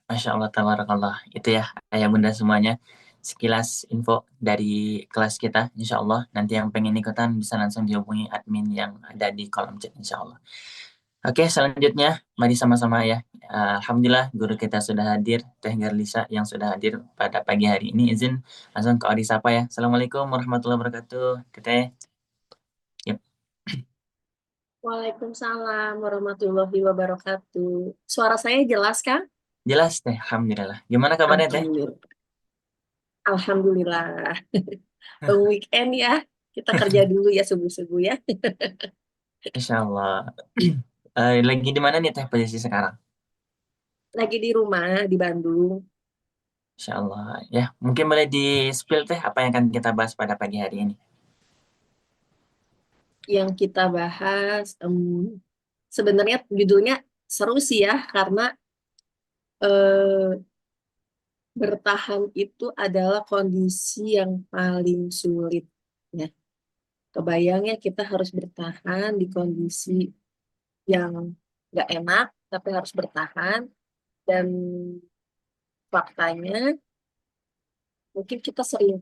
Masya Allah, tabarakallah. Itu ya, ayah bunda semuanya. Sekilas info dari kelas kita, insya Allah. Nanti yang pengen ikutan bisa langsung dihubungi admin yang ada di kolom chat, insya Allah. Oke, selanjutnya, mari sama-sama ya. Alhamdulillah, guru kita sudah hadir, Teh Garlisa yang sudah hadir pada pagi hari ini. Izin langsung ke Odi Sapa ya. Assalamualaikum warahmatullahi wabarakatuh. Teteh, yep. Waalaikumsalam warahmatullahi wabarakatuh. Suara saya jelas, Kang? Jelas Teh, Alhamdulillah. Gimana kabarnya Teh? Alhamdulillah. Alhamdulillah. Weekend ya. Kita kerja dulu ya subuh-subuh ya. Insya Allah. Lagi di mana nih Teh posisi sekarang? Lagi di rumah di Bandung. Insya Allah. Ya, mungkin boleh di-spill Teh apa yang akan kita bahas pada pagi hari ini. Yang kita bahas, sebenarnya judulnya seru sih ya, karena eh, bertahan itu adalah kondisi yang paling sulit. Ya, kebayangnya kita harus bertahan di kondisi yang nggak enak, tapi harus bertahan. Dan faktanya, mungkin kita sering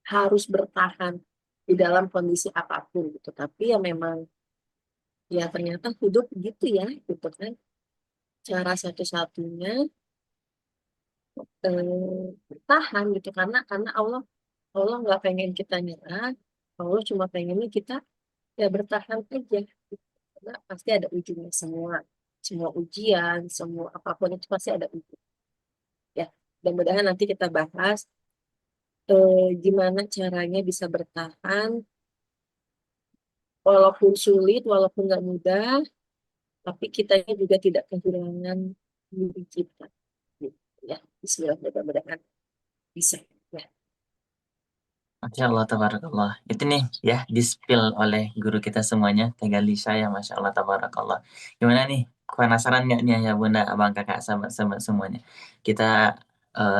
harus bertahan di dalam kondisi apapun gitu. Tapi ya memang, ya ternyata hidup gitu ya, gitu kan. Cara satu-satunya bertahan gitu, karena Allah nggak pengen kita nyerah. Allah cuma pengennya kita ya bertahan aja. Gitu. Karena pasti ada ujungnya semua. Semua ujian, semua apapun itu pasti ada ujung. Ya, mudah-mudahan nanti kita bahas gimana caranya bisa bertahan walaupun sulit, walaupun nggak mudah, tapi kitanya juga tidak kehilangan diri kita. Gitu, ya, Bismillah, mudah-mudahan bisa. Ya. Masya Allah, tabarakallah. Itu nih ya, di-spill oleh guru kita semuanya, Teh Garlisa ya, Masya Allah, tabarakallah. Gimana nih? Penasaran nggak nih ya bunda, abang, kakak, sahabat-sahabat semuanya? Kita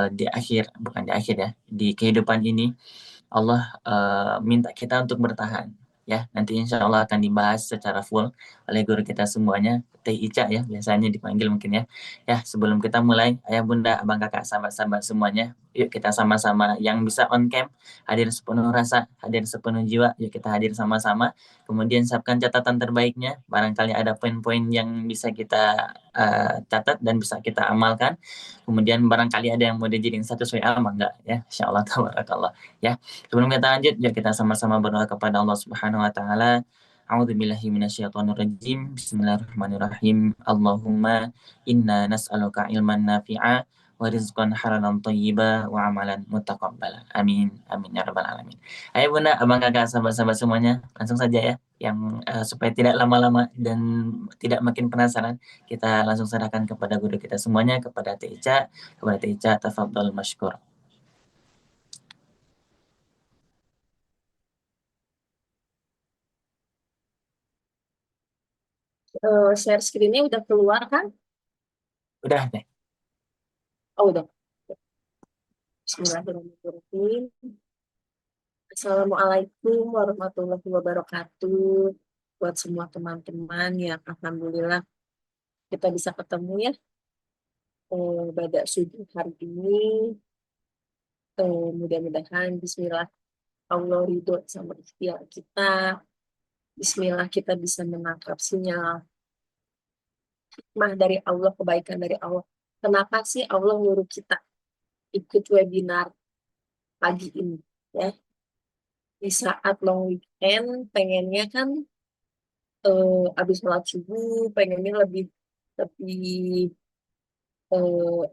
di akhir, bukan di akhir ya, di kehidupan ini Allah minta kita untuk bertahan. Ya, nanti insya Allah akan dibahas secara full oleh guru kita semuanya, Teh Ica ya, biasanya dipanggil mungkin ya. Ya, sebelum kita mulai, ayah bunda, abang kakak, sahabat-sahabat semuanya, yuk kita sama-sama yang bisa on cam, hadir sepenuh rasa, hadir sepenuh jiwa, yuk kita hadir sama-sama. Kemudian siapkan catatan terbaiknya, barangkali ada poin-poin yang bisa kita catat dan bisa kita amalkan. Kemudian barangkali ada yang mau dijadiin status WA, enggak ya, insya Allah, tabarakallah. Ya, sebelum kita lanjut, yuk kita sama-sama berdoa kepada Allah Subhanahu wa taala. A'udzubillahi minasyaitonirrajim. Bismillahirrahmanirrahim. Allahumma inna nas'aluka ilman nafi'a wa rizqan halalan thayyiba wa amalan mutaqabbala. Amin. Amin ya rabbal alamin. Ayo Bunda, Abang Kakak, sahabat-sahabat semuanya, langsung saja ya yang supaya tidak lama-lama dan tidak makin penasaran, kita langsung serahkan kepada guru kita semuanya, kepada Teh Ica, tafadhol masykur. Share screen-nya udah keluar kan? Udah deh. Oh, udah. Bismillahirrahmanirrahim. Assalamualaikum warahmatullahi wabarakatuh. Buat semua teman-teman yang alhamdulillah kita bisa ketemu ya pada subuh hari ini. Mudah-mudahan Bismillah Allah ridho sama ikhtiar kita. Bismillah kita bisa menangkap sinyal hikmah dari Allah, kebaikan dari Allah. Kenapa sih Allah nyuruh kita ikut webinar pagi ini? Ya, di saat long weekend, pengennya kan habis sholat subuh, pengennya lebih lebih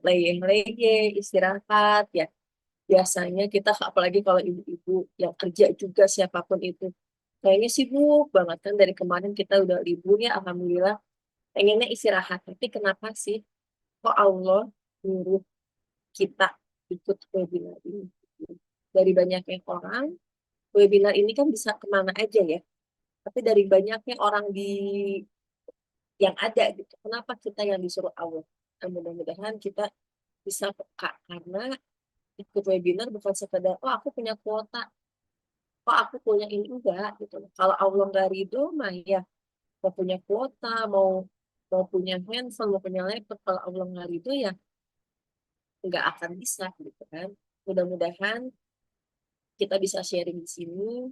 leyeh-leyeh, istirahat ya. Biasanya kita, apalagi kalau ibu-ibu yang kerja juga siapapun itu, kayaknya sibuk banget kan dari kemarin kita udah libur ya, alhamdulillah. Pengennya istirahat, tapi kenapa sih kok Allah nyuruh kita ikut webinar ini? Dari banyaknya orang, webinar ini kan bisa kemana aja ya. Tapi dari banyaknya orang yang ada gitu, kenapa kita yang disuruh Allah? Nah, mudah-mudahan kita bisa peka, karena ikut webinar bukan sekedar oh aku punya kuota, oh aku punya ini, enggak gitu. Kalau Allah nggak ridho mah ya mau punya kuota, mau mau punya handphone, mau punya laptop, kalau Allah nggak ridho ya nggak akan bisa gitu kan. Mudah-mudahan kita bisa sharing di sini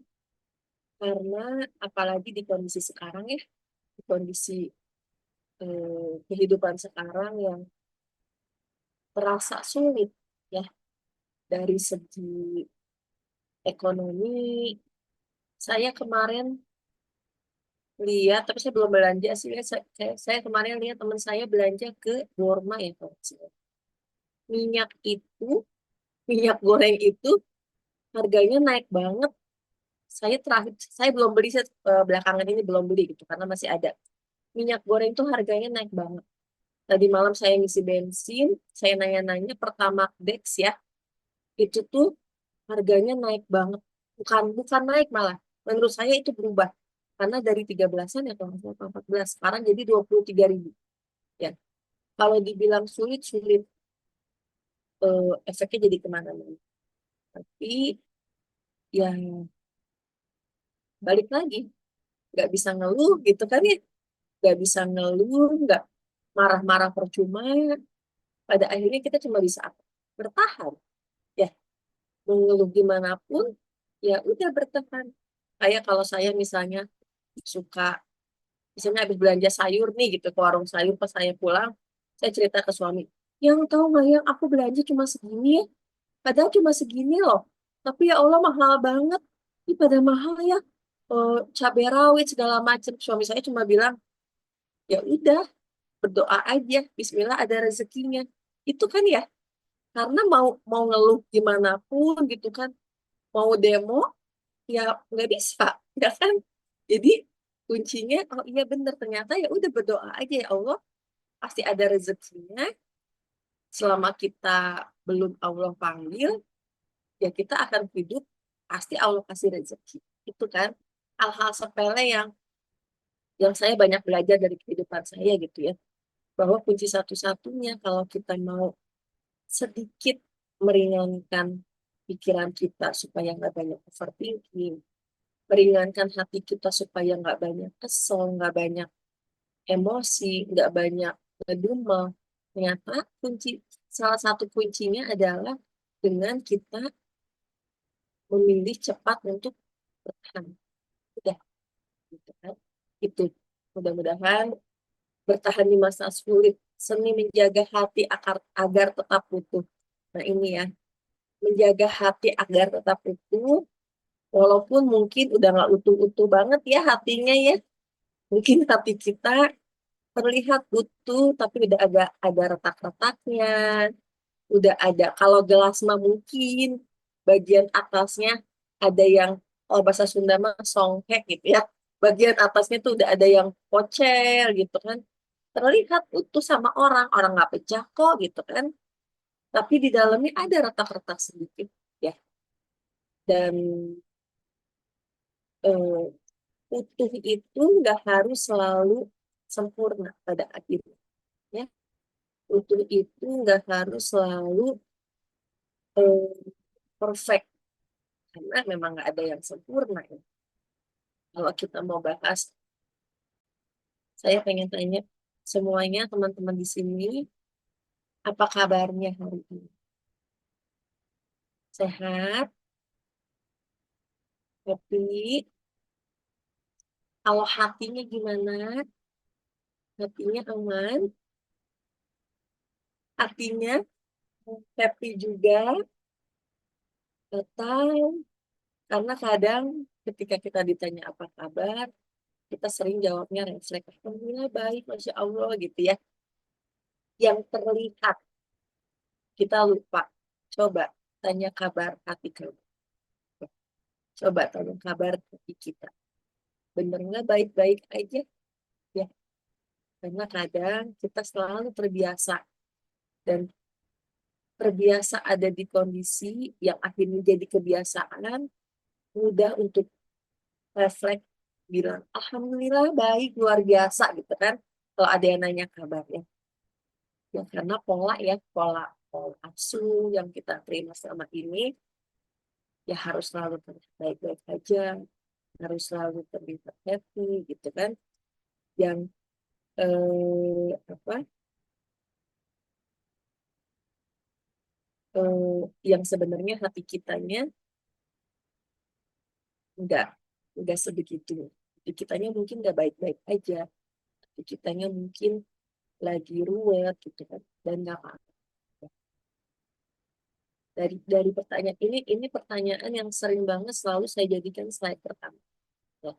karena apalagi di kondisi sekarang ya, di kondisi kehidupan sekarang yang terasa sulit ya dari segi ekonomi. Saya kemarin lihat, tapi saya belum belanja sih. Saya kemarin lihat teman saya belanja ke Borma ya, kalau nggak salah. Minyak itu, minyak goreng itu harganya naik banget. Saya belum beli, belakangan ini belum beli gitu, karena masih ada. Minyak goreng tuh harganya naik banget. Tadi malam saya ngisi bensin, saya nanya-nanya Pertamax Dex ya, itu tuh harganya naik banget. Bukan bukan naik malah. Menurut saya itu berubah. Karena dari 13-an ya kalau nggak salah 14, sekarang jadi 23.000. Ya, kalau dibilang sulit, sulit. Efeknya jadi kemana-mana. Tapi ya balik lagi, nggak bisa ngeluh gitu kan ya. Nggak bisa ngeluh, nggak marah-marah percuma. Pada akhirnya kita cuma bisa apa? Bertahan. Ya, mengeluh gimana pun, ya udah bertahan. Kayak kalau saya misalnya suka, misalnya habis belanja sayur nih gitu ke warung sayur, pas saya pulang, saya cerita ke suami, yang tahu nggak yang aku belanja cuma segini ya, padahal cuma segini loh, tapi ya Allah mahal banget, ini pada mahal ya, cabai rawit segala macam. Suami saya cuma bilang, ya udah berdoa aja, Bismillah ada rezekinya. Itu kan ya, karena mau mau ngeluh gimana pun gitu kan, mau demo ya nggak bisa, ya kan. Jadi kuncinya, oh iya bener, ternyata ya udah berdoa aja, ya Allah pasti ada rezekinya. Selama kita belum Allah panggil, ya kita akan hidup, pasti Allah kasih rezeki. Itu kan hal-hal sepele yang saya banyak belajar dari kehidupan saya gitu ya. Bahwa kunci satu-satunya kalau kita mau sedikit meringankan pikiran kita supaya nggak banyak overthinking, meringankan hati kita supaya nggak banyak kesel, nggak banyak emosi, nggak banyak ngedumel. Ternyata salah satu kuncinya adalah dengan kita memilih cepat untuk bertahan. Udah, gitu kan. Itu mudah-mudahan bertahan di masa sulit, seni menjaga hati agar tetap utuh. Nah ini ya, menjaga hati agar tetap utuh, walaupun mungkin udah nggak utuh-utuh banget ya hatinya ya. Mungkin hati kita terlihat utuh, tapi udah agak ada retak-retaknya, udah ada, kalau gelas mah mungkin bagian atasnya ada yang, kalau bahasa Sunda mah songkek gitu ya, bagian atasnya tuh udah ada yang pocel gitu kan, terlihat utuh sama orang, orang nggak pecah kok gitu kan, tapi di dalamnya ada retak-retak sedikit ya. Dan eh, utuh itu nggak harus selalu sempurna pada akhirnya ya. Utuh itu nggak harus selalu eh, perfect, karena memang nggak ada yang sempurna ya. Kalau kita mau bahas, saya pengen tanya semuanya teman-teman di sini, apa kabarnya hari ini? Sehat? Happy? Kalau hatinya gimana? Hatinya aman? Hatinya happy juga? Atau karena kadang ketika kita ditanya apa kabar, kita sering jawabnya refleks, alhamdulillah baik, masya Allah gitu ya. Yang terlihat kita lupa. Coba tanya kabar hati kamu. Coba tanya kabar hati kita. Bener nggak baik-baik aja? Ya, karena kadang kita selalu terbiasa dan terbiasa ada di kondisi yang akhirnya jadi kebiasaan, mudah untuk refleks bilang alhamdulillah baik, luar biasa gitu kan, kalau ada yang nanya kabarnya. Ya karena pola ya, pola pola asuh yang kita terima selama ini, ya harus selalu terlihat baik-baik aja, harus selalu terlihat happy gitu kan. Yang apa yang sebenarnya hati kitanya nggak nggak sebegitu. Hati kitanya mungkin nggak baik-baik aja. Hati kitanya mungkin lagi ruwet gitu kan, dan nggak apa-apa. Dari pertanyaan ini pertanyaan yang sering banget selalu saya jadikan slide pertama. Ya,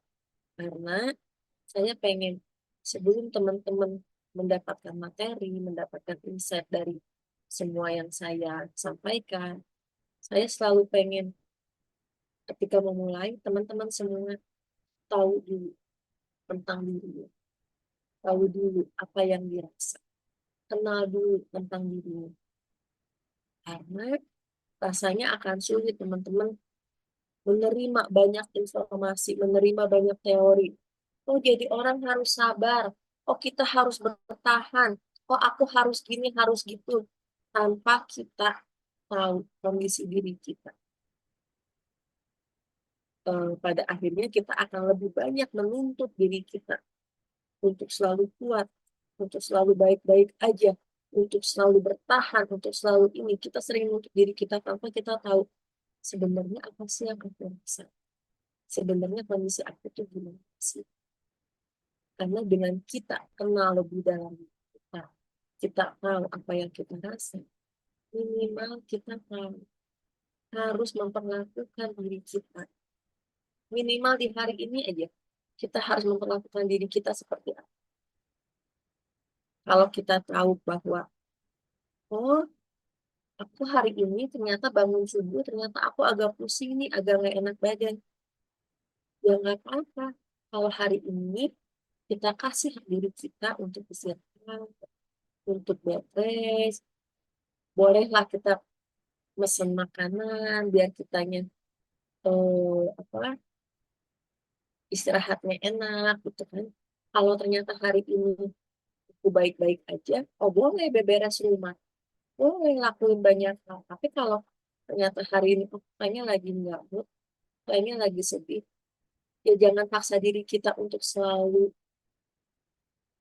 karena saya pengen sebelum teman-teman mendapatkan materi, mendapatkan insight dari semua yang saya sampaikan, saya selalu pengen ketika memulai, teman-teman semua tahu dulu tentang dirinya, tahu dulu apa yang dirasa, kenal dulu tentang dirinya. Karena rasanya akan sulit teman-teman menerima banyak informasi, menerima banyak teori. Oh, jadi orang harus sabar. Oh, kita harus bertahan. Oh, aku harus gini, harus gitu. Tanpa kita tahu kondisi diri kita. Pada akhirnya kita akan lebih banyak menuntut diri kita untuk selalu kuat, untuk selalu baik-baik aja, untuk selalu bertahan, untuk selalu ini. Kita sering menuntut diri kita tanpa kita tahu sebenarnya apa sih yang aku rasa. Sebenarnya kondisi aku tuh gimana sih? Karena dengan kita kenal lebih dalam kita, kita tahu apa yang kita rasa, minimal kita tahu harus memperlakukan diri kita. Minimal di hari ini aja, kita harus memperlakukan diri kita seperti apa. Kalau kita tahu bahwa, oh, aku hari ini ternyata bangun subuh, ternyata aku agak pusing nih, agak nggak enak badan. Ya nggak apa-apa. Kalau hari ini kita kasih hak diri kita untuk istirahat, untuk bed rest, bolehlah kita mesen makanan biar kitanya apa istirahatnya enak gitu kan. Kalau ternyata hari ini aku baik-baik aja, oh boleh beberes rumah, boleh lakuin banyak hal. Tapi kalau ternyata hari ini aku kayaknya lagi nggak mood, kayaknya lagi sedih, ya jangan paksa diri kita untuk selalu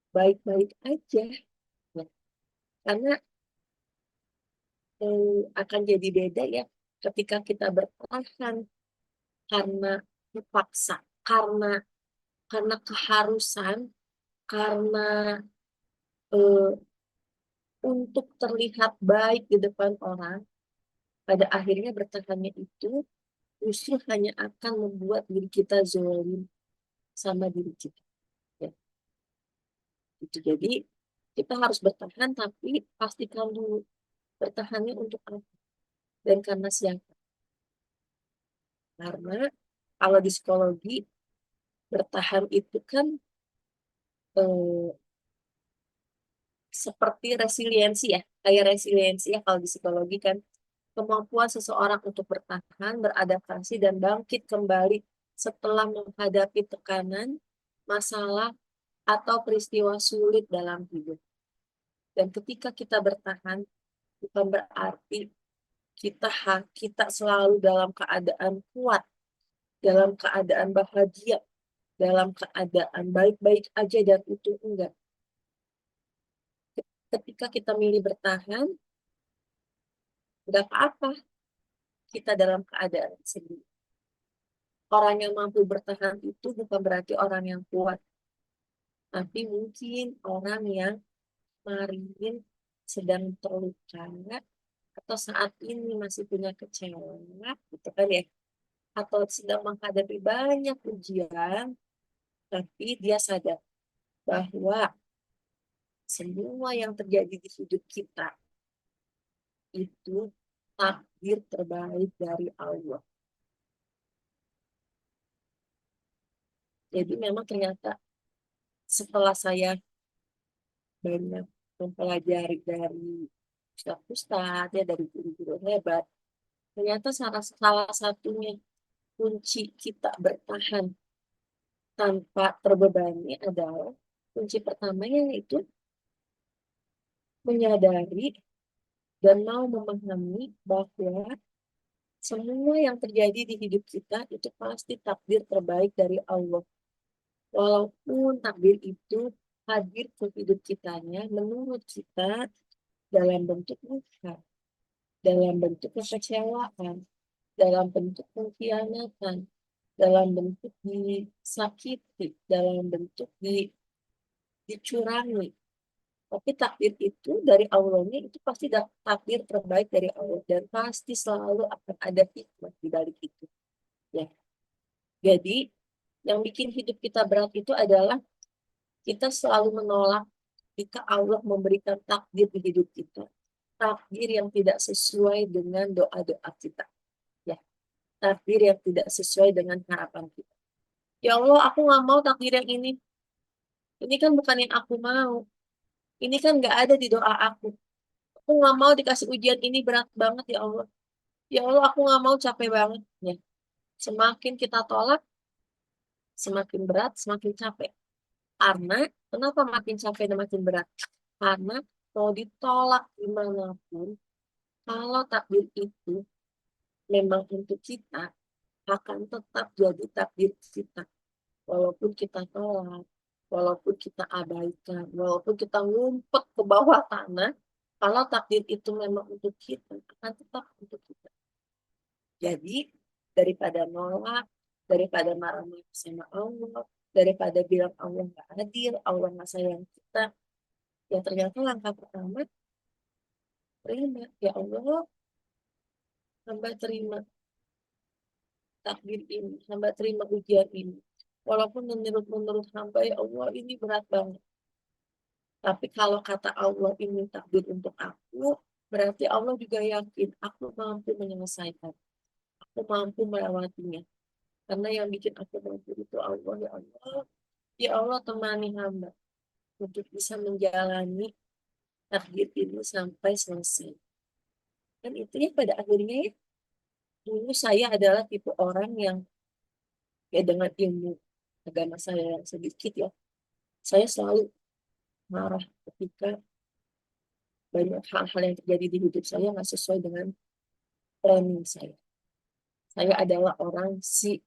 baik-baik aja. Nah, karena akan jadi beda ya ketika kita bertahan karena dipaksa, karena keharusan, karena eh, untuk terlihat baik di depan orang, pada akhirnya bertahannya itu justru hanya akan membuat diri kita zolim sama diri kita. Ya, gitu. Jadi kita harus bertahan, tapi pastikan dulu bertahannya untuk apa dan karena siapa. Karena kalau di psikologi bertahan itu kan eh, seperti resiliensi ya, kayak resiliensi ya kalau di psikologi kan kemampuan seseorang untuk bertahan, beradaptasi, dan bangkit kembali setelah menghadapi tekanan, masalah, atau peristiwa sulit dalam hidup. Dan ketika kita bertahan, bukan berarti kita selalu dalam keadaan kuat, dalam keadaan bahagia, dalam keadaan baik-baik aja dan itu enggak. Ketika kita milih bertahan, enggak apa-apa kita dalam keadaan sedih. Orang yang mampu bertahan itu bukan berarti orang yang kuat, tapi mungkin orang yang kemarin sedang terluka atau saat ini masih punya kecewa, gitu kan ya, atau sedang menghadapi banyak ujian, tapi dia sadar bahwa semua yang terjadi di hidup kita itu takdir terbaik dari Allah. Jadi memang ternyata setelah saya banyak mempelajari dari ustadz-ustadz ya, dari guru-guru hebat, ternyata salah satunya kunci kita bertahan tanpa terbebani adalah kunci pertamanya yaitu menyadari dan mau memahami bahwa semua yang terjadi di hidup kita itu pasti takdir terbaik dari Allah. Walaupun takdir itu hadir ke hidup kitanya menurut kita dalam bentuk luka, dalam bentuk kekecewaan, dalam bentuk pengkhianatan, dalam bentuk disakiti, dalam bentuk dicurangi. Tapi takdir itu dari Allahnya itu pasti takdir terbaik dari Allah dan pasti selalu akan ada hikmah di balik itu. Ya. Jadi yang bikin hidup kita berat itu adalah kita selalu menolak jika Allah memberikan takdir di hidup kita. Takdir yang tidak sesuai dengan doa-doa kita. Ya. Takdir yang tidak sesuai dengan harapan kita. Ya Allah, aku nggak mau takdir yang ini. Ini kan bukan yang aku mau. Ini kan nggak ada di doa aku. Aku nggak mau dikasih ujian ini berat banget ya Allah. Ya Allah, aku nggak mau capek banget. Ya. Semakin kita tolak, semakin berat, semakin capek. Karena, kenapa makin capek dan makin berat? Karena mau ditolak dimanapun, kalau takdir itu memang untuk kita, akan tetap jadi takdir kita. Walaupun kita tolak, walaupun kita abaikan, walaupun kita ngumpet ke bawah tanah, kalau takdir itu memang untuk kita, akan tetap untuk kita. Jadi, daripada nolak, daripada marah-marah sama Allah, daripada bilang Allah nggak hadir, Allah nggak sayang kita, ya ternyata langkah pertama, terima. Ya Allah, hamba terima takdir ini, hamba terima ujian ini. Walaupun menurut hamba, ya Allah, ini berat banget. Tapi kalau kata Allah ini takdir untuk aku, berarti Allah juga yakin aku mampu menyelesaikan. Aku mampu melewatinya. Karena yang bikin aku mampu itu Allah, ya Allah. Ya Allah, temani hamba untuk bisa menjalani takdir ini sampai selesai. Dan itu ya pada akhirnya ya, dulu saya adalah tipe orang yang ya dengan ilmu agama saya yang sedikit ya, saya selalu marah ketika banyak hal-hal yang terjadi di hidup saya nggak sesuai dengan planning saya. Saya adalah orang si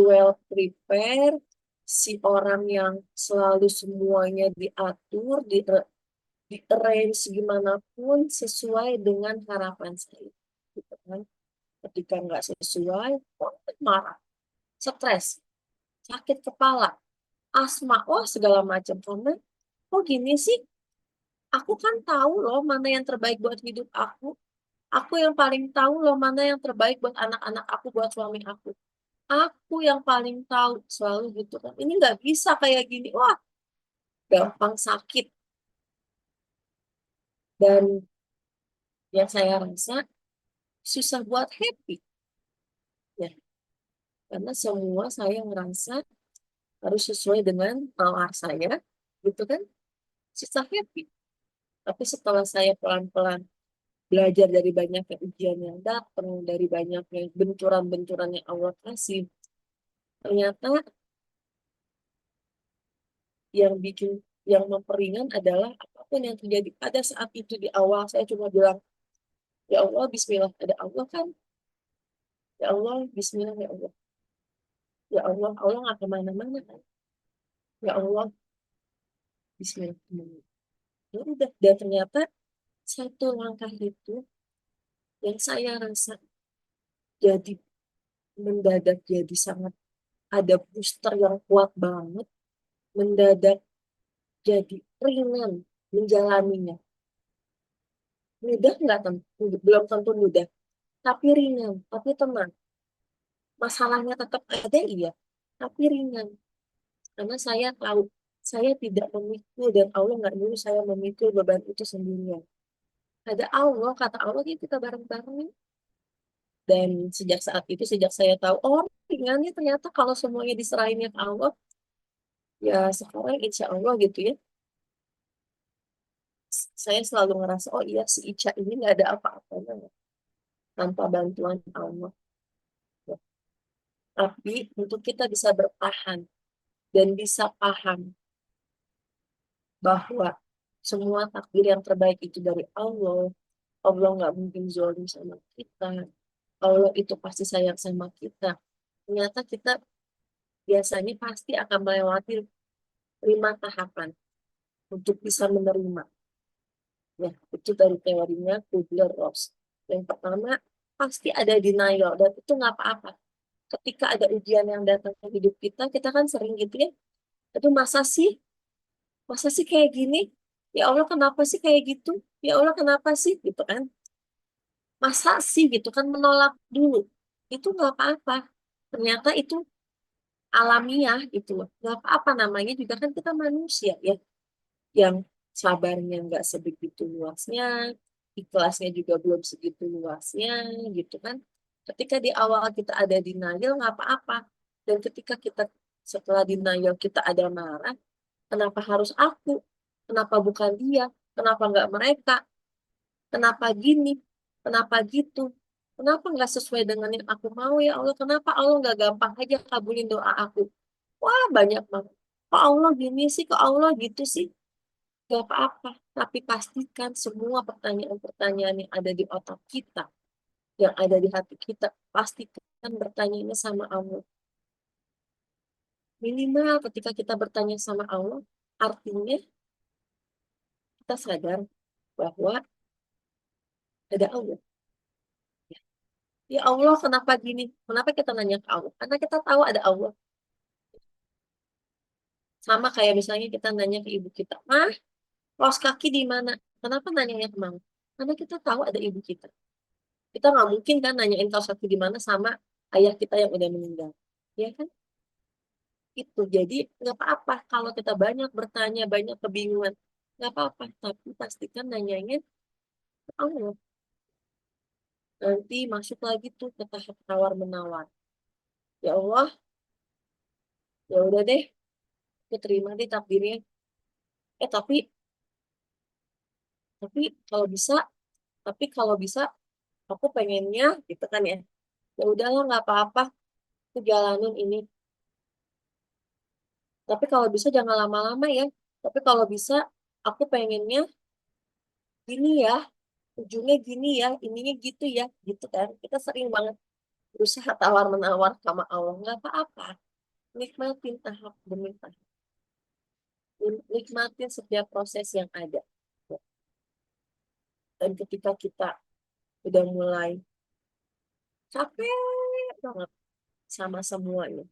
well prepare, si orang yang selalu semuanya diatur, di arrange gimana pun sesuai dengan harapan saya. Gitu kan. Ketika nggak sesuai, marah, stres, sakit kepala, asma, wah segala macam. Karena, kok gini sih? Aku kan tahu loh mana yang terbaik buat hidup aku. Aku yang paling tahu loh mana yang terbaik buat anak-anak aku, buat suami aku. Aku yang paling tahu selalu gitu kan. Ini nggak bisa kayak gini. Wah, gampang sakit. Dan yang saya rasa susah buat happy. Ya, karena semua saya ngerasa harus sesuai dengan nalar saya. Gitu kan. Susah happy. Tapi setelah saya pelan-pelan belajar dari banyaknya ujian yang datang, dari banyaknya benturan-benturan yang Allah kasih, ternyata yang bikin yang memperingan adalah apapun yang terjadi pada saat itu di awal saya cuma bilang ya Allah Bismillah, ada Allah kan, ya Allah Bismillah, ya Allah, ya Allah, Allah nggak kemana-mana kan, ya Allah Bismillah. Ya udah, dan ternyata satu langkah itu yang saya rasa jadi mendadak jadi sangat ada booster yang kuat banget, mendadak jadi ringan menjalaninya. Mudah nggak tentu, belum tentu mudah, tapi ringan, tapi tenang. Masalahnya tetap ada, iya, tapi ringan. Karena saya tahu, saya tidak memikul dan Allah nggak nyuruh saya memikul beban itu sendirian. Ada Allah, kata Allah ya kita bareng-bareng. Dan sejak saat itu, sejak saya tahu, oh ringannya ternyata kalau semuanya diserahinnya ke Allah, ya sekarang insya Allah gitu ya, saya selalu ngerasa, oh iya si Ica ini nggak ada apa-apanya tanpa bantuan Allah. Tapi untuk kita bisa bertahan dan bisa paham bahwa semua takdir yang terbaik itu dari Allah, Allah nggak mungkin zolim sama kita, Allah itu pasti sayang sama kita. Ternyata kita biasanya pasti akan melewati 5 tahapan untuk bisa menerima. Ya, itu dari teorinya Kubler-Ross. Yang pertama, pasti ada denial, dan itu nggak apa-apa. Ketika ada ujian yang datang ke hidup kita, kita kan sering gitu ya, itu masa sih? Masa sih kayak gini? Ya Allah, kenapa sih kayak gitu? Ya Allah, kenapa sih? Gitu kan. Masa sih gitu kan, menolak dulu. Itu nggak apa-apa. Ternyata itu alamiah gitu loh. Nggak apa-apa, namanya juga kan kita manusia ya. Yang sabarnya nggak sebegitu luasnya, ikhlasnya juga belum segitu luasnya gitu kan. Ketika di awal kita ada denial nggak apa-apa. Dan ketika kita setelah denial kita ada marah, kenapa harus aku? Kenapa bukan dia? Kenapa nggak mereka? Kenapa gini? Kenapa gitu? Kenapa nggak sesuai dengan yang aku mau ya Allah? Kenapa Allah nggak gampang aja kabulin doa aku? Wah, banyak banget. Kok Allah gini sih? Kok Allah gitu sih? Gak apa-apa. Tapi pastikan semua pertanyaan-pertanyaan yang ada di otak kita, yang ada di hati kita, pastikan bertanyanya sama Allah. Minimal ketika kita bertanya sama Allah, artinya kita sadar bahwa ada Allah. Ya Allah, kenapa gini? Kenapa kita nanya ke Allah? Karena kita tahu ada Allah. Sama kayak misalnya kita nanya ke ibu kita, Mah, kaos kaki di mana? Kenapa nanyanya ke Mama? Karena kita tahu ada ibu kita. Kita nggak mungkin kan nanyain kaos kaki di mana sama ayah kita yang udah meninggal. Ya kan? Itu. Jadi nggak apa-apa kalau kita banyak bertanya, banyak kebingungan. Nggak apa-apa. Tapi pastikan nanyanya ke Allah. Nanti masuk lagi tuh ke tahap tawar-menawar. Ya Allah, ya udah deh, aku terima deh takdirnya. Tapi kalau bisa, tapi kalau bisa aku pengennya gitu kan ya. Ya udahlah nggak apa-apa, aku jalanin ini. Tapi kalau bisa jangan lama-lama ya. Tapi kalau bisa aku pengennya gini ya, ujungnya gini ya, ininya gitu ya, gitu kan. Kita sering banget berusaha tawar-menawar sama Allah. Nggak apa-apa. Nikmatin tahap demi tahap. Nikmatin setiap proses yang ada. Dan ketika kita udah mulai capek banget sama semuanya,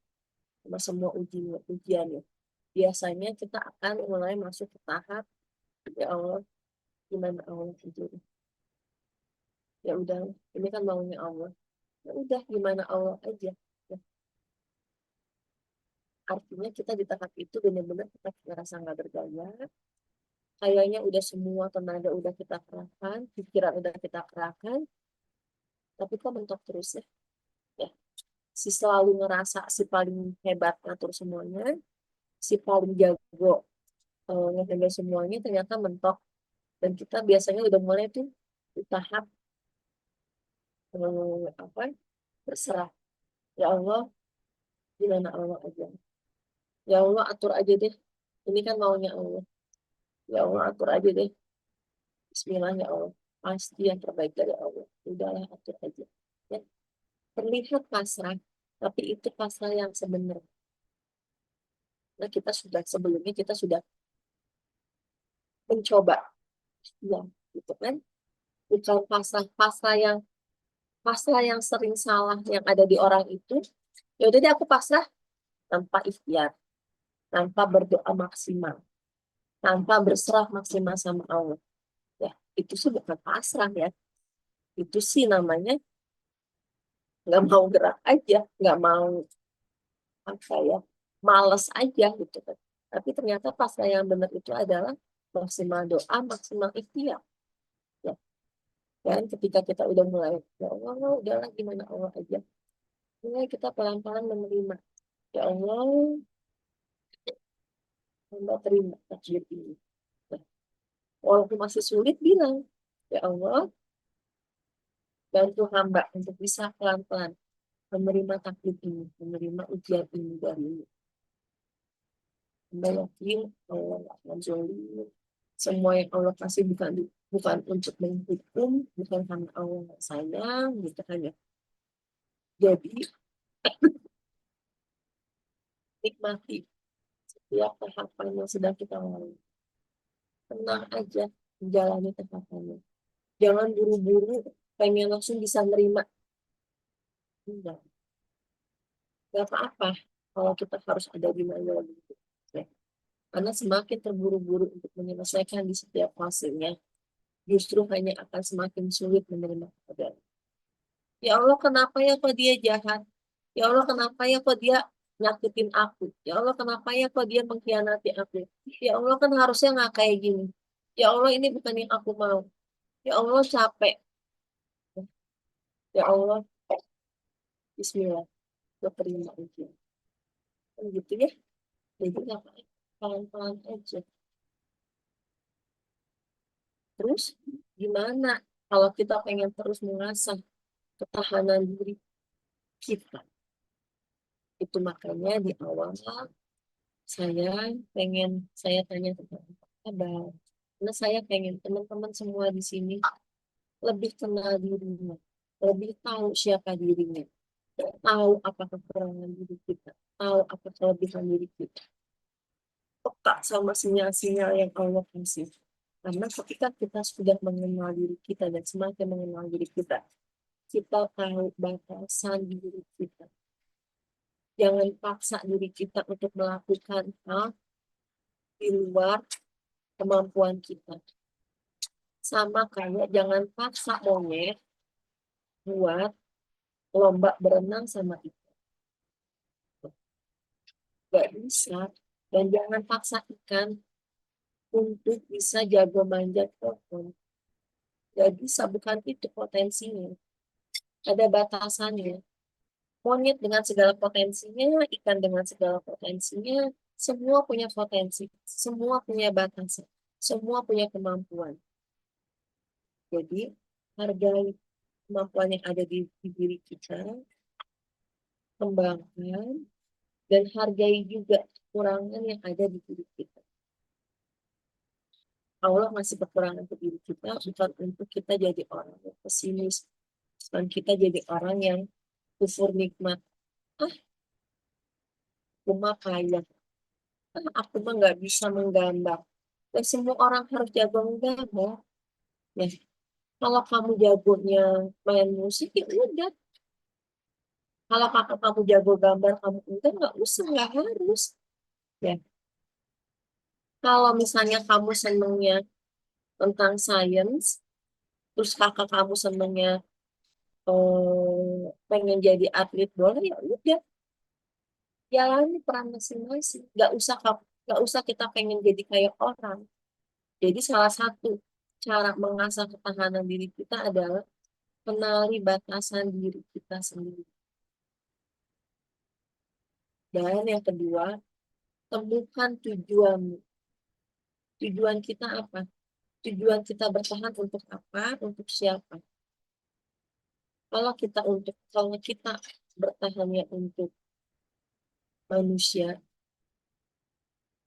sama semua ujiannya, biasanya kita akan mulai masuk ke tahap, ya Allah, gimana Allah itu? Ya udah, ini kan maunya Allah. Ya udah, gimana Allah aja. Ya, artinya kita di tahap itu benar-benar kita ngerasa nggak berdaya. Kayaknya udah semua tenaga udah kita kerahkan, pikiran udah kita kerahkan, tapi kok mentok terus ya. Ya, si selalu ngerasa si paling hebat ngatur semuanya, si paling jago ngehandle semuanya ternyata mentok. Dan kita biasanya udah mulai tuh di tahap apa, berserah. Ya Allah, gimana Allah aja. Ya Allah, atur aja deh. Ini kan maunya Allah. Ya Allah, atur aja deh. Bismillah ya Allah. Pasti yang terbaik dari Allah. Udahlah, atur aja. Ya. Terlihat pasrah, tapi itu pasrah yang sebenarnya. Nah, kita sudah sebelumnya kita sudah mencoba, ya, gitu kan? Bukan pasrah yang sering salah yang ada di orang itu. Ya udah deh aku pasrah tanpa ikhtiar, tanpa berdoa maksimal, tanpa berserah maksimal sama Allah. Ya, itu sih bukan pasrah ya. Itu sih namanya nggak mau gerak aja, nggak mau apa ya, males aja gitu kan. Tapi ternyata pasrah yang benar itu adalah maksimal doa, maksimal ikhtiar. Ya. Dan ketika kita udah mulai, ya Allah, udahlah gimana Allah aja. Mulai kita pelan-pelan menerima. Ya Allah, hamba terima takdir ini. Nah, walaupun masih sulit bilang, ya Allah, bantu hamba untuk bisa pelan-pelan menerima takdir ini, menerima ujian ini dari hamba yakin Allah akan zolim. Semua yang Allah kasih bukan untuk menghukum, bukan karena Allah nggak sayang, gitu kan ya. Jadi nikmati setiap tahapan yang sedang kita lalui. Tenang aja menjalani tahapannya. Jangan buru-buru pengen langsung bisa menerima. Enggak, enggak apa-apa kalau kita harus ada di mana gitu. Ya. Karena semakin terburu-buru untuk menyelesaikan di setiap fasenya, justru hanya akan semakin sulit menerima keadaan. Ya Allah, kenapa ya kok dia jahat? Ya Allah, kenapa ya kok dia nyakitin aku? Ya Allah, kenapa ya kok dia mengkhianati aku? Ya Allah, kan harusnya nggak kayak gini. Ya Allah, ini bukan yang aku mau. Ya Allah, capek. Ya Allah, Bismillah, gue terima aja. Kan gitu ya. Jadi nggak apa-apa, pelan-pelan aja. Terus gimana kalau kita pengen terus mengasah ketahanan diri kita? Itu makanya di awal saya saya tanya tentang kabar. Karena saya pengen teman-teman semua di sini lebih kenal dirinya, lebih tahu siapa dirinya, tahu apa kekurangan diri kita, tahu apa kelebihan diri kita. Peka sama sinyal-sinyal yang Allah kasih. Karena ketika kita sudah mengenal diri kita dan semakin mengenal diri kita tahu batasan diri kita. Jangan paksa diri kita untuk melakukan hal di luar kemampuan kita. Sama kayak jangan paksa monyet buat lomba berenang sama ikan. Gak bisa. Dan jangan paksa ikan untuk bisa jago manjat pohon. Gak bisa, bukan itu potensinya. Ada batasannya. Monyet dengan segala potensinya, ikan dengan segala potensinya, semua punya potensi, semua punya batasan, semua punya kemampuan. Jadi, hargai kemampuan yang ada di diri kita, kembangkan, dan hargai juga kekurangan yang ada di diri kita. Allah masih kekurangan ke diri kita, bukan untuk kita jadi orang yang pesimis, bukan kita jadi orang yang kufur nikmat. Ah, aku mah kaya, aku mah nggak bisa menggambar. Dan semua orang harus jago menggambar. Ya, kalau kamu jagonya main musik, ya udah. Kalau kakak kamu jago gambar, kamu enggak, nggak usah, nggak harus. Ya, kalau misalnya kamu senengnya tentang sains, terus kakak kamu senengnya pengen jadi atlet bola, ya udah, jalani peran masing-masing. Nggak usah kita pengen jadi kayak orang. Jadi salah satu cara mengasah ketahanan diri kita adalah kenali batasan diri kita sendiri. Dan yang kedua, temukan tujuan. Tujuan kita apa? Tujuan kita bertahan untuk apa? Untuk siapa? Kalau kita bertahannya untuk manusia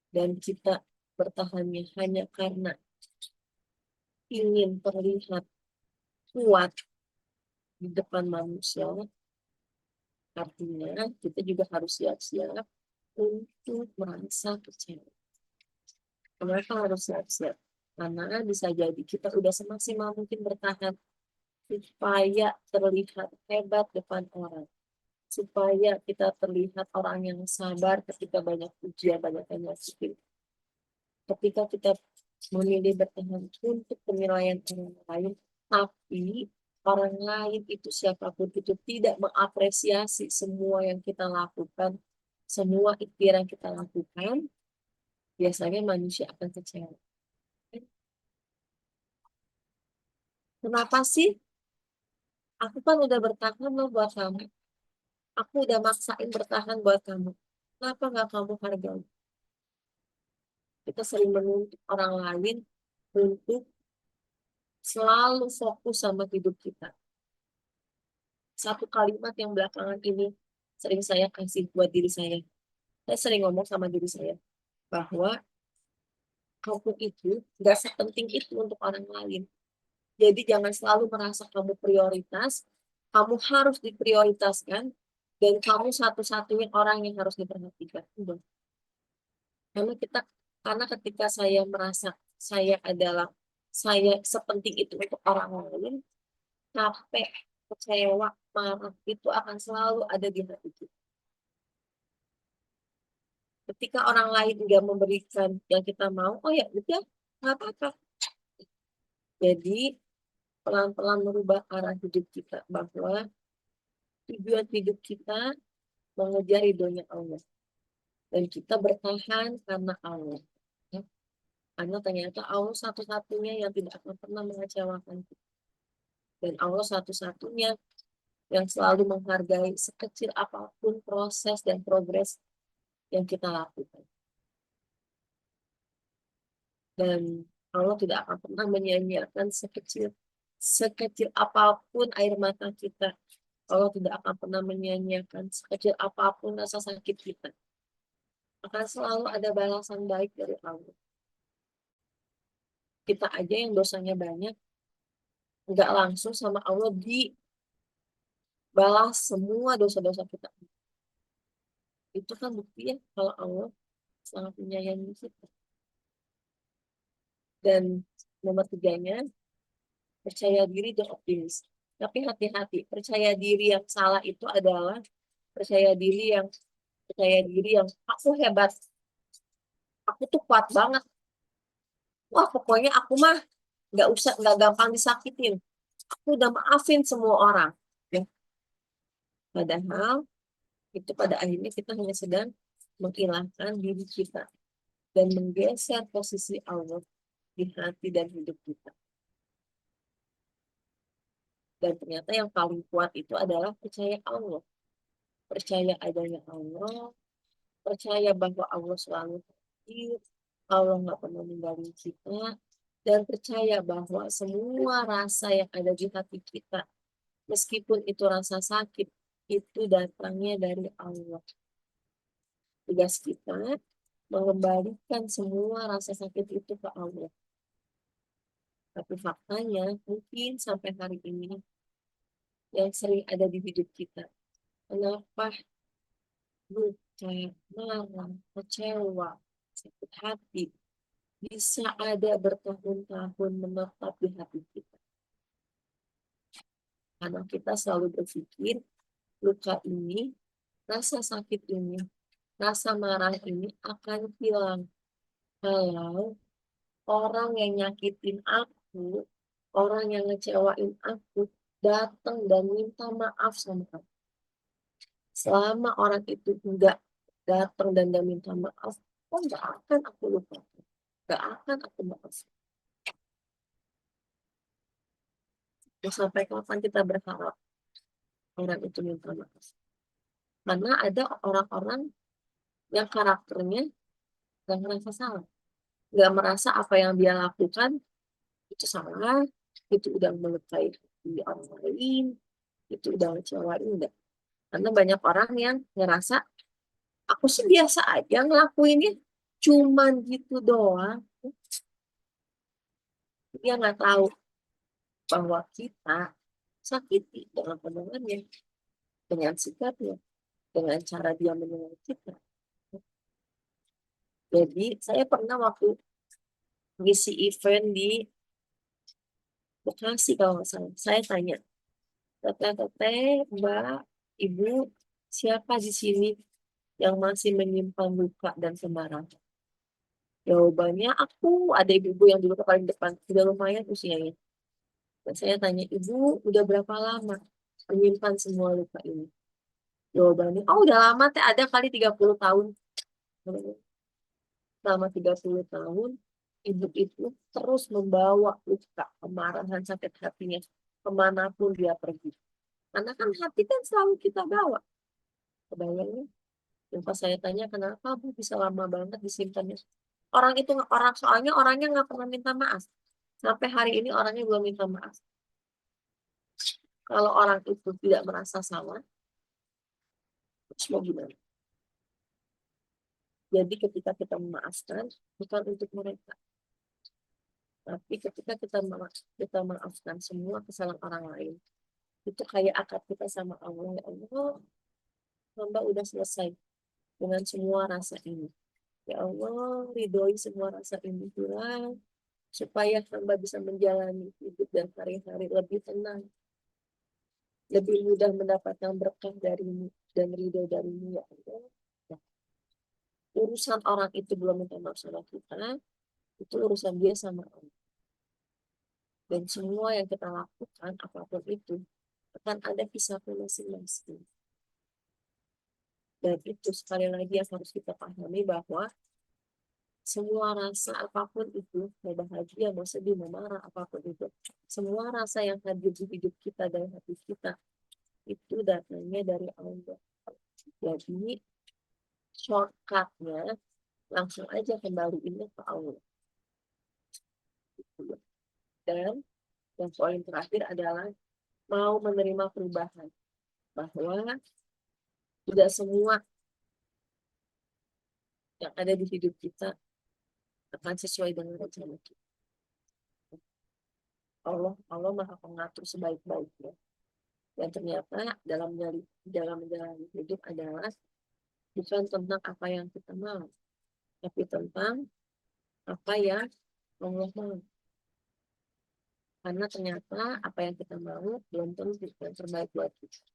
dan kita bertahannya hanya karena ingin terlihat kuat di depan manusia, artinya kita juga harus siap-siap untuk merasa kecewa. Kenapa harus siap-siap? Karena bisa jadi kita udah semaksimal mungkin bertahan supaya terlihat hebat depan orang. Supaya kita terlihat orang yang sabar ketika banyak ujian, banyak yang nyakitin. Ketika kita memilih bertahan untuk penilaian orang lain, tapi orang lain itu siapapun itu tidak mengapresiasi semua yang kita lakukan, semua ikhtiar yang kita lakukan, biasanya manusia akan kecewa. Kenapa sih? Aku kan udah bertahan loh buat kamu. Aku udah maksain bertahan buat kamu. Kenapa nggak kamu hargai? Kita sering menuntut orang lain untuk selalu fokus sama hidup kita. Satu kalimat yang belakangan ini sering saya kasih buat diri saya. Saya sering ngomong sama diri saya bahwa kamu itu nggak sepenting itu untuk orang lain. Jadi jangan selalu merasa kamu prioritas, kamu harus diprioritaskan, dan kamu satu-satunya orang yang harus diperhatikan. Udah. Karena ketika saya merasa saya sepenting itu untuk orang lain, capek, kecewa, marah itu akan selalu ada di hati kita. Ketika orang lain nggak memberikan yang kita mau, oh ya udah, nggak apa-apa. Jadi pelan-pelan merubah arah hidup kita bahwa tujuan hidup kita mengejar ridhonya Allah dan kita bertahan karena Allah. Ya. Karena ternyata Allah satu-satunya yang tidak akan pernah mengecewakan kita. Dan Allah satu-satunya yang selalu menghargai sekecil apapun proses dan progres yang kita lakukan. Dan Allah tidak akan pernah menyia-nyiakan sekecil apapun air mata kita. Allah tidak akan pernah menyia-nyiakan sekecil apapun rasa sakit kita. Akan selalu ada balasan baik dari Allah. Kita aja yang dosanya banyak, nggak langsung sama Allah dibalas semua dosa-dosa kita. Itu kan bukti ya kalau Allah sangat menyayangi kita. Dan nomor tiganya, percaya diri dan optimis. Tapi hati-hati, percaya diri yang salah itu adalah percaya diri yang aku hebat, aku tuh kuat banget. Wah, pokoknya aku mah nggak gampang disakitin. Aku udah maafin semua orang. Ya. Padahal itu pada akhirnya kita hanya sedang menghilangkan diri kita dan menggeser posisi Allah di hati dan hidup kita. Dan ternyata yang paling kuat itu adalah percaya Allah. Percaya adanya Allah, percaya bahwa Allah selalu hadir, Allah nggak pernah meninggalin kita, dan percaya bahwa semua rasa yang ada di hati kita, meskipun itu rasa sakit, itu datangnya dari Allah. Tugas kita mengembalikan semua rasa sakit itu ke Allah. Tapi faktanya, mungkin sampai hari ini, yang sering ada di hidup kita, kenapa luka, marah, kecewa, sakit hati, bisa ada bertahun-tahun menetap di hati kita. Karena kita selalu berpikir, luka ini, rasa sakit ini, rasa marah ini akan hilang. Kalau orang yang nyakitin aku, orang yang ngecewain aku, datang dan minta maaf sama aku. Selama orang itu enggak datang dan dia minta maaf, oh enggak akan aku lupakan. Enggak akan aku maafkan. Mau sampai kapan kita berharap orang itu minta maaf? Karena ada orang-orang yang karakternya nggak merasa salah. Nggak merasa apa yang dia lakukan itu salah, itu udah melukai hati orang lain, itu udah ngecewain, enggak. Karena banyak orang yang ngerasa, aku sih biasa aja ngelakuinnya, cuman gitu doang. Dia nggak tahu bahwa kita sakiti dengan omongannya, dengan sikapnya, dengan cara dia menyukai kita. Jadi saya pernah waktu ngisi event di Bekasi kalau nggak salah, saya tanya, teteh, mbak, ibu, siapa di sini yang masih menyimpan luka dan kemarahan? Jawabannya aku, ada ibu-ibu yang dulu ke paling depan, udah lumayan usianya. Dan saya tanya, ibu udah berapa lama menyimpan semua luka ini? Jawabannya, oh udah lama teh, ada kali 30 tahun. Selama 30 tahun, ibu itu terus membawa luka, kemarahan, sakit hatinya kemanapun dia pergi. Karena kan hati kan selalu kita bawa. Kebayangnya, yang pas saya tanya, kenapa Bu bisa lama banget disimpannya? Soalnya orangnya nggak pernah minta maaf. Sampai hari ini orangnya belum minta maaf. Kalau orang itu tidak merasa salah, terus mau gimana? Jadi ketika kita memaafkan, bukan untuk mereka. Tapi ketika kita maafkan semua kesalahan orang lain, itu kayak akad kita sama Allah. Ya Allah, hamba udah selesai dengan semua rasa ini. Ya Allah, ridhoi semua rasa ini hilang, supaya hamba bisa menjalani hidup dan hari-hari lebih tenang, lebih mudah mendapatkan berkah darimu dan ridho darimu ya Allah. Nah, urusan orang itu belum minta maaf sama kita, itu urusan dia sama Allah. Dan semua yang kita lakukan, apapun itu, akan ada kisahnya masing-masing. Dan itu sekali lagi yang harus kita pahami bahwa semua rasa apapun itu, mau bahagia, mau sedih, mau marah, apapun itu, semua rasa yang hadir di hidup kita dan hati kita, itu datangnya dari Allah. Jadi, shortcutnya langsung aja kembaliinnya ke Allah. Dan yang poin terakhir adalah mau menerima perubahan. Bahwa tidak semua yang ada di hidup kita akan sesuai dengan rencana kita. Allah maha pengatur sebaik-baiknya. Dan ternyata dalam menjalani hidup adalah bukan tentang apa yang kita mau, tapi tentang apa yang Allah mau. Karena ternyata apa yang kita mau belum tentu yang terbaik buat kita.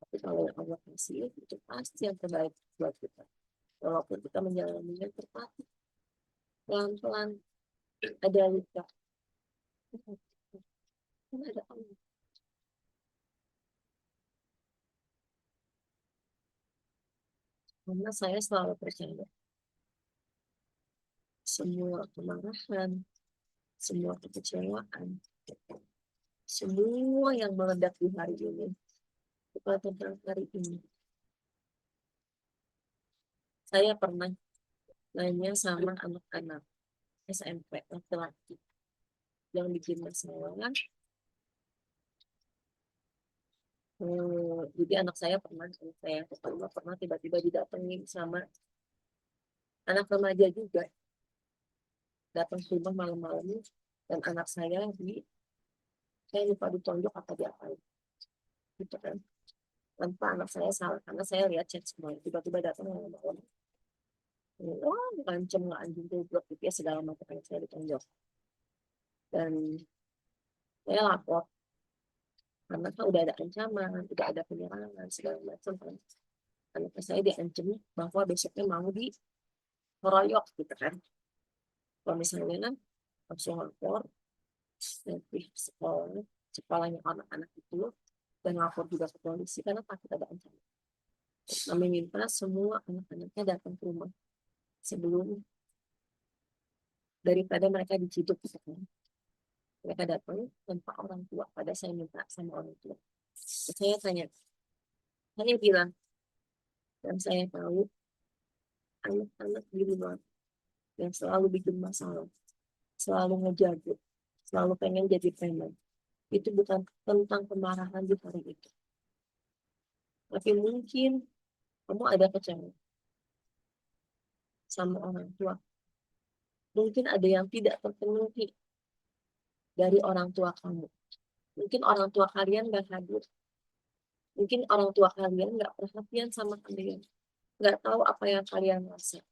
Tapi kalau yang Allah kasih, itu pasti yang terbaik buat kita. Walaupun kita menjalaninya terpati, pelan-pelan, ada luka. Kan ada Allah. Karena saya selalu percaya, semua kemarahan, semua kekecewaan, semua yang meledak di hari ini, bukan tentang hari ini. Saya pernah nanya sama anak-anak SMP laki-laki yang bikin masalah. Jadi anak saya pernah tiba-tiba didatengin sama anak remaja juga, datang ke rumah malam-malam, dan anak saya lupa ditonjok apa diapain gitu kan, tanpa anak saya salah, karena saya lihat chat semua, tiba-tiba datang malam-malam, wah ngancem, nggak anjing goblok gitu ya, segala macam, kan saya ditonjok. Dan saya lapor karena kan udah ada ancaman, udah ada penyerangan segala macam kan. Anak saya diancam bahwa besoknya mau dikeroyok gitu kan. Kalau misalnya kan langsung lapor nanti sekolah, sekolahnya anak-anak itu, dan lapor juga ke polisi karena takut ada ancaman. Kami minta semua anak-anaknya datang ke rumah sebelum, daripada mereka diciduk gitu kan. Mereka datang tanpa orang tua. Pada saya minta sama orang tua. Saya tanya, saya bilang, dan saya tahu anak-anak di rumah yang selalu bikin masalah, selalu ngejago, selalu pengen jadi preman. Itu bukan tentang kemarahan di hari itu. Tapi mungkin kamu ada kecewa sama orang tua. Mungkin ada yang tidak terpenuhi dari orang tua kamu. Mungkin orang tua kalian gak hadir. Mungkin orang tua kalian gak perhatian sama kalian. Gak tahu apa yang kalian rasa.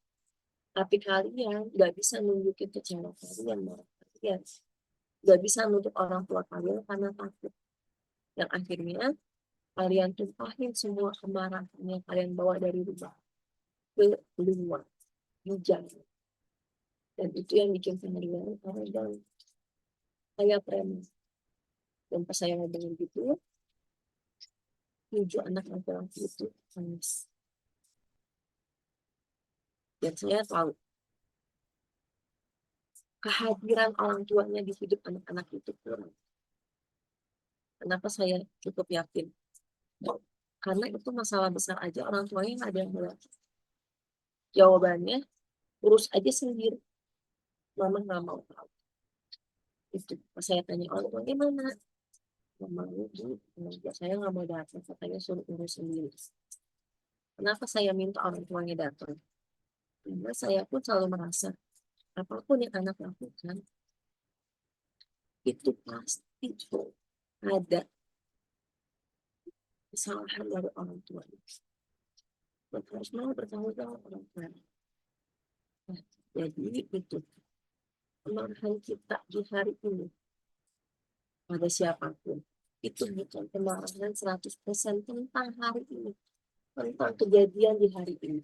Tapi kalian gak bisa nunjukin kecewa kalian, marah kalian. Gak bisa nuntut orang tua kalian karena takut. Yang akhirnya kalian tumpahin semua kemarahan yang kalian bawa dari rumah ke luar, di jalan. Dan itu yang bikin kalian dan saya preman. Dan pas saya ngomongin gitu, 7 anak laki-laki itu nangis. Dan saya tahu kehadiran orang tuanya di hidup anak-anak itu kurang. Kenapa saya cukup yakin? Karena itu masalah besar aja, orang tuanya nggak ada yang melihat. Jawabannya, urus aja sendiri. Mama nggak mau tahu. Itu pas saya tanya orang tuanya mana, mama itu saya nggak mau datang, katanya suruh urus sendiri. Kenapa saya minta orang tuanya datang? Karena saya pun selalu merasa apapun yang anak lakukan itu pasti ada kesalahan dari orang tua. Dan harus mau bertanggung jawab orang tua. Nah, jadi itu kemarahan kita di hari ini pada siapapun itu bukan kemarahan 100% tentang hari ini, tentang kejadian di hari ini.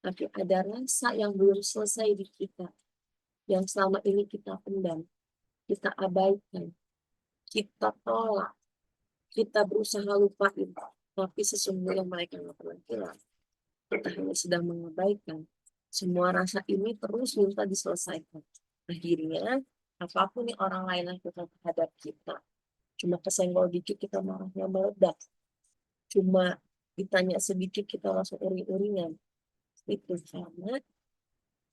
Tapi ada rasa yang belum selesai di kita, yang selama ini kita pendam, kita abaikan, kita tolak, kita berusaha lupain. Tapi sesungguhnya mereka nggak pernah hilang. Kita hanya sedang mengabaikan. Semua rasa ini terus minta diselesaikan. Akhirnya, apapun yang orang lain lakukan terhadap kita, cuma kesenggol dikit kita marahnya meledak. Cuma ditanya sedikit kita langsung uring-uringan. Itu karena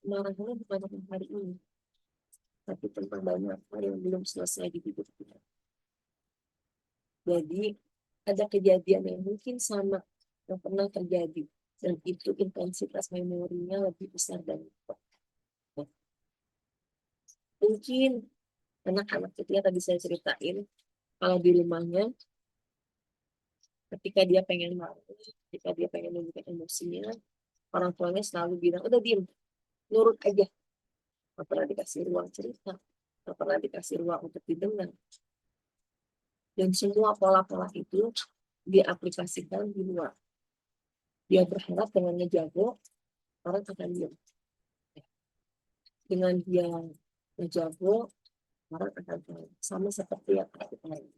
marahnya bukan tentang hari ini, tapi tentang banyak hal yang belum selesai di hidup kita. Jadi ada kejadian yang mungkin sama yang pernah terjadi dan itu intensitas memorinya lebih besar dari itu. Nah, mungkin anak-anak itu yang tadi saya ceritain kalau di rumahnya ketika dia pengen marah, ketika dia pengen menunjukkan emosinya, orang tuanya selalu bilang udah diem, nurut aja, nggak pernah dikasih ruang cerita, nggak pernah dikasih ruang untuk didengar. Dan semua pola-pola itu dia aplikasikan di luar. Dia berharap dengan ngejago orang akan diam. Dengan dia ngejago orang akan tahu. Sama seperti yang aku tahu.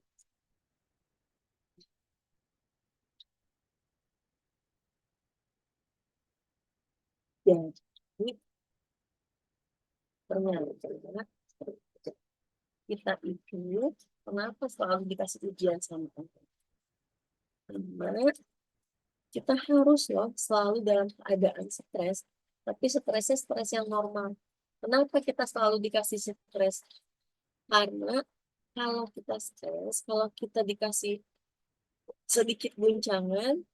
Jadi ternyata kita itu kenapa selalu dikasih ujian sama Allah? Karena kita harus loh selalu dalam keadaan stres, tapi stresnya stres yang normal. Kenapa kita selalu dikasih stres? Karena kalau kita stres, kalau kita dikasih sedikit guncangan,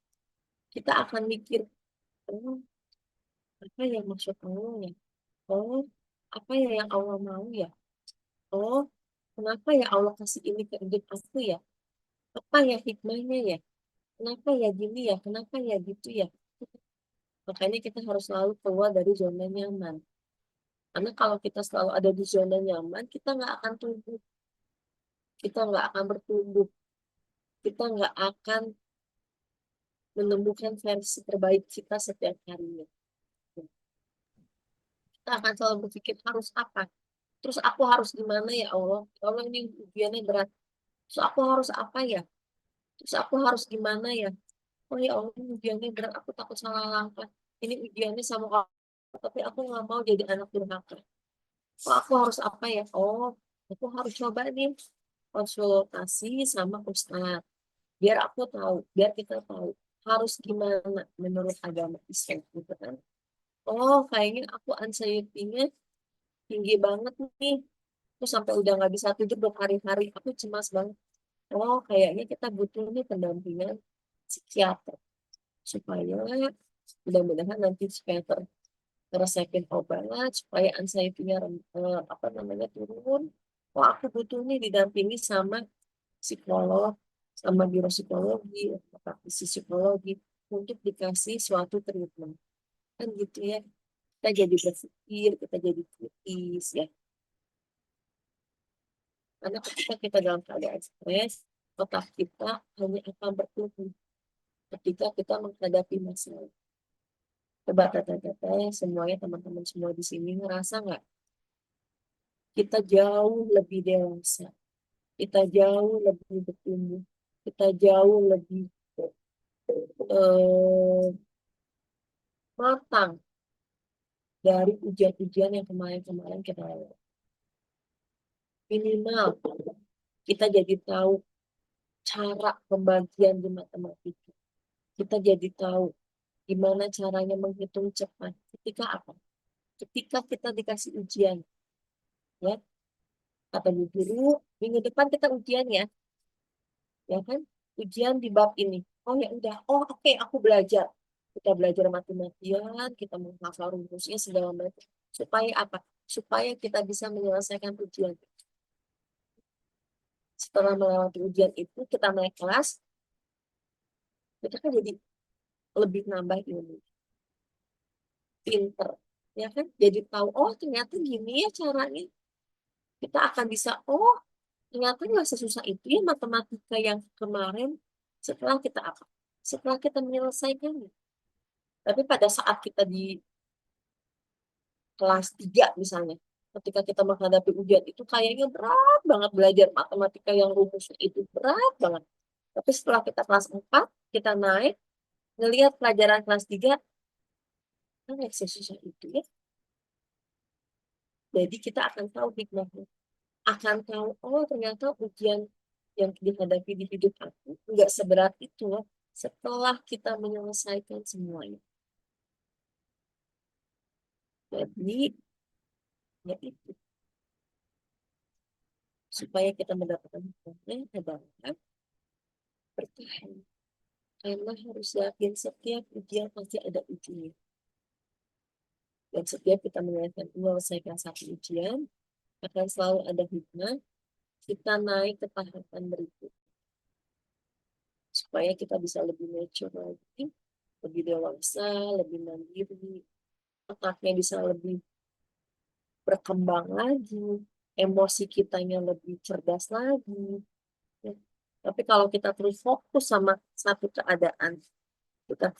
kita akan mikir, oh, apa yang maksud Allah ya? Oh, apa ya yang Allah mau ya? Oh, kenapa ya Allah kasih ini ke hidup aku ya? Apa ya hikmahnya ya? Kenapa ya gini ya? Kenapa ya gitu ya? Makanya kita harus selalu keluar dari zona nyaman. Karena kalau kita selalu ada di zona nyaman, kita nggak akan tumbuh. Kita nggak akan bertumbuh. Kita nggak akan menemukan versi terbaik kita setiap harinya. Kita akan selalu berpikir harus apa? Terus aku harus gimana ya Allah? Kalau ini ujiannya berat. Terus aku harus apa ya? Terus aku harus gimana ya? Oh ya Allah, ini ujiannya berat. Aku takut salah langkah. Ini ujiannya sama aku. Tapi aku nggak mau jadi anak durhaka. Oh, aku harus apa ya? Oh, aku harus coba nih konsultasi sama ustaz. Biar aku tahu, biar kita tahu harus gimana menurut agama Islam gitu kan. Oh, kayaknya aku anxiety-nya tinggi banget nih. Aku sampai udah nggak bisa tidur berhari-hari. Aku cemas banget. Oh, kayaknya kita butuh nih pendampingan psikiater supaya mudah-mudahan nanti psikiater resepin obat supaya anxiety-nya apa namanya turun. Oh, aku butuh nih didampingi sama psikolog, sama biro psikologi, praktisi psikologi untuk dikasih suatu treatment. Kan gitu ya. Kita jadi berpikir, kita jadi kritis ya. Karena ketika kita dalam keadaan stres, otak kita hanya akan bertumbuh ketika kita menghadapi masalah. Coba teteh-teteh, semuanya teman-teman semua di sini ngerasa nggak kita jauh lebih dewasa, kita jauh lebih bertumbuh, kita jauh lebih eh, matang dari ujian-ujian yang kemarin-kemarin kita lalui. Minimal kita jadi tahu cara pembagian di matematika. Kita jadi tahu gimana caranya menghitung cepat. Ketika apa? Ketika kita dikasih ujian, ya. Kata Bu Guru, minggu depan kita ujian ya kan? Ujian di bab ini. Oh ya udah, oh oke, aku belajar. Kita belajar mati-matian, kita menghafal rumusnya segala macam. Supaya apa? Supaya kita bisa menyelesaikan ujian. Setelah melewati ujian itu, kita naik kelas, kita kan jadi lebih nambah ilmu, pinter, ya kan? Jadi tahu, oh ternyata gini ya caranya. Kita akan bisa, oh ternyata nggak sesusah itu ya matematika yang kemarin setelah kita apa? Setelah kita menyelesaikannya. Tapi pada saat kita di kelas 3 misalnya, ketika kita menghadapi ujian itu kayaknya berat banget belajar matematika yang rumusnya itu berat banget. Tapi setelah kita kelas 4 kita naik, ngelihat pelajaran kelas 3 kan nggak sesusah itu ya. Jadi kita akan tahu hikmahnya. Akan tahu, oh ternyata ujian yang dihadapi di hidup aku nggak seberat itu loh setelah kita menyelesaikan semuanya. Jadi, ya itu. Supaya kita mendapatkan hikmahnya adalah bertahan. Karena harus yakin setiap ujian pasti ada ujungnya. Dan setiap kita menyelesaikan satu ujian, akan selalu ada hikmah, kita naik ke tahapan berikut. Supaya kita bisa lebih mature lagi, lebih dewasa, lebih mandiri, otaknya bisa lebih berkembang lagi, emosi kitanya lebih cerdas lagi. Ya. Tapi kalau kita terus fokus sama satu keadaan, kita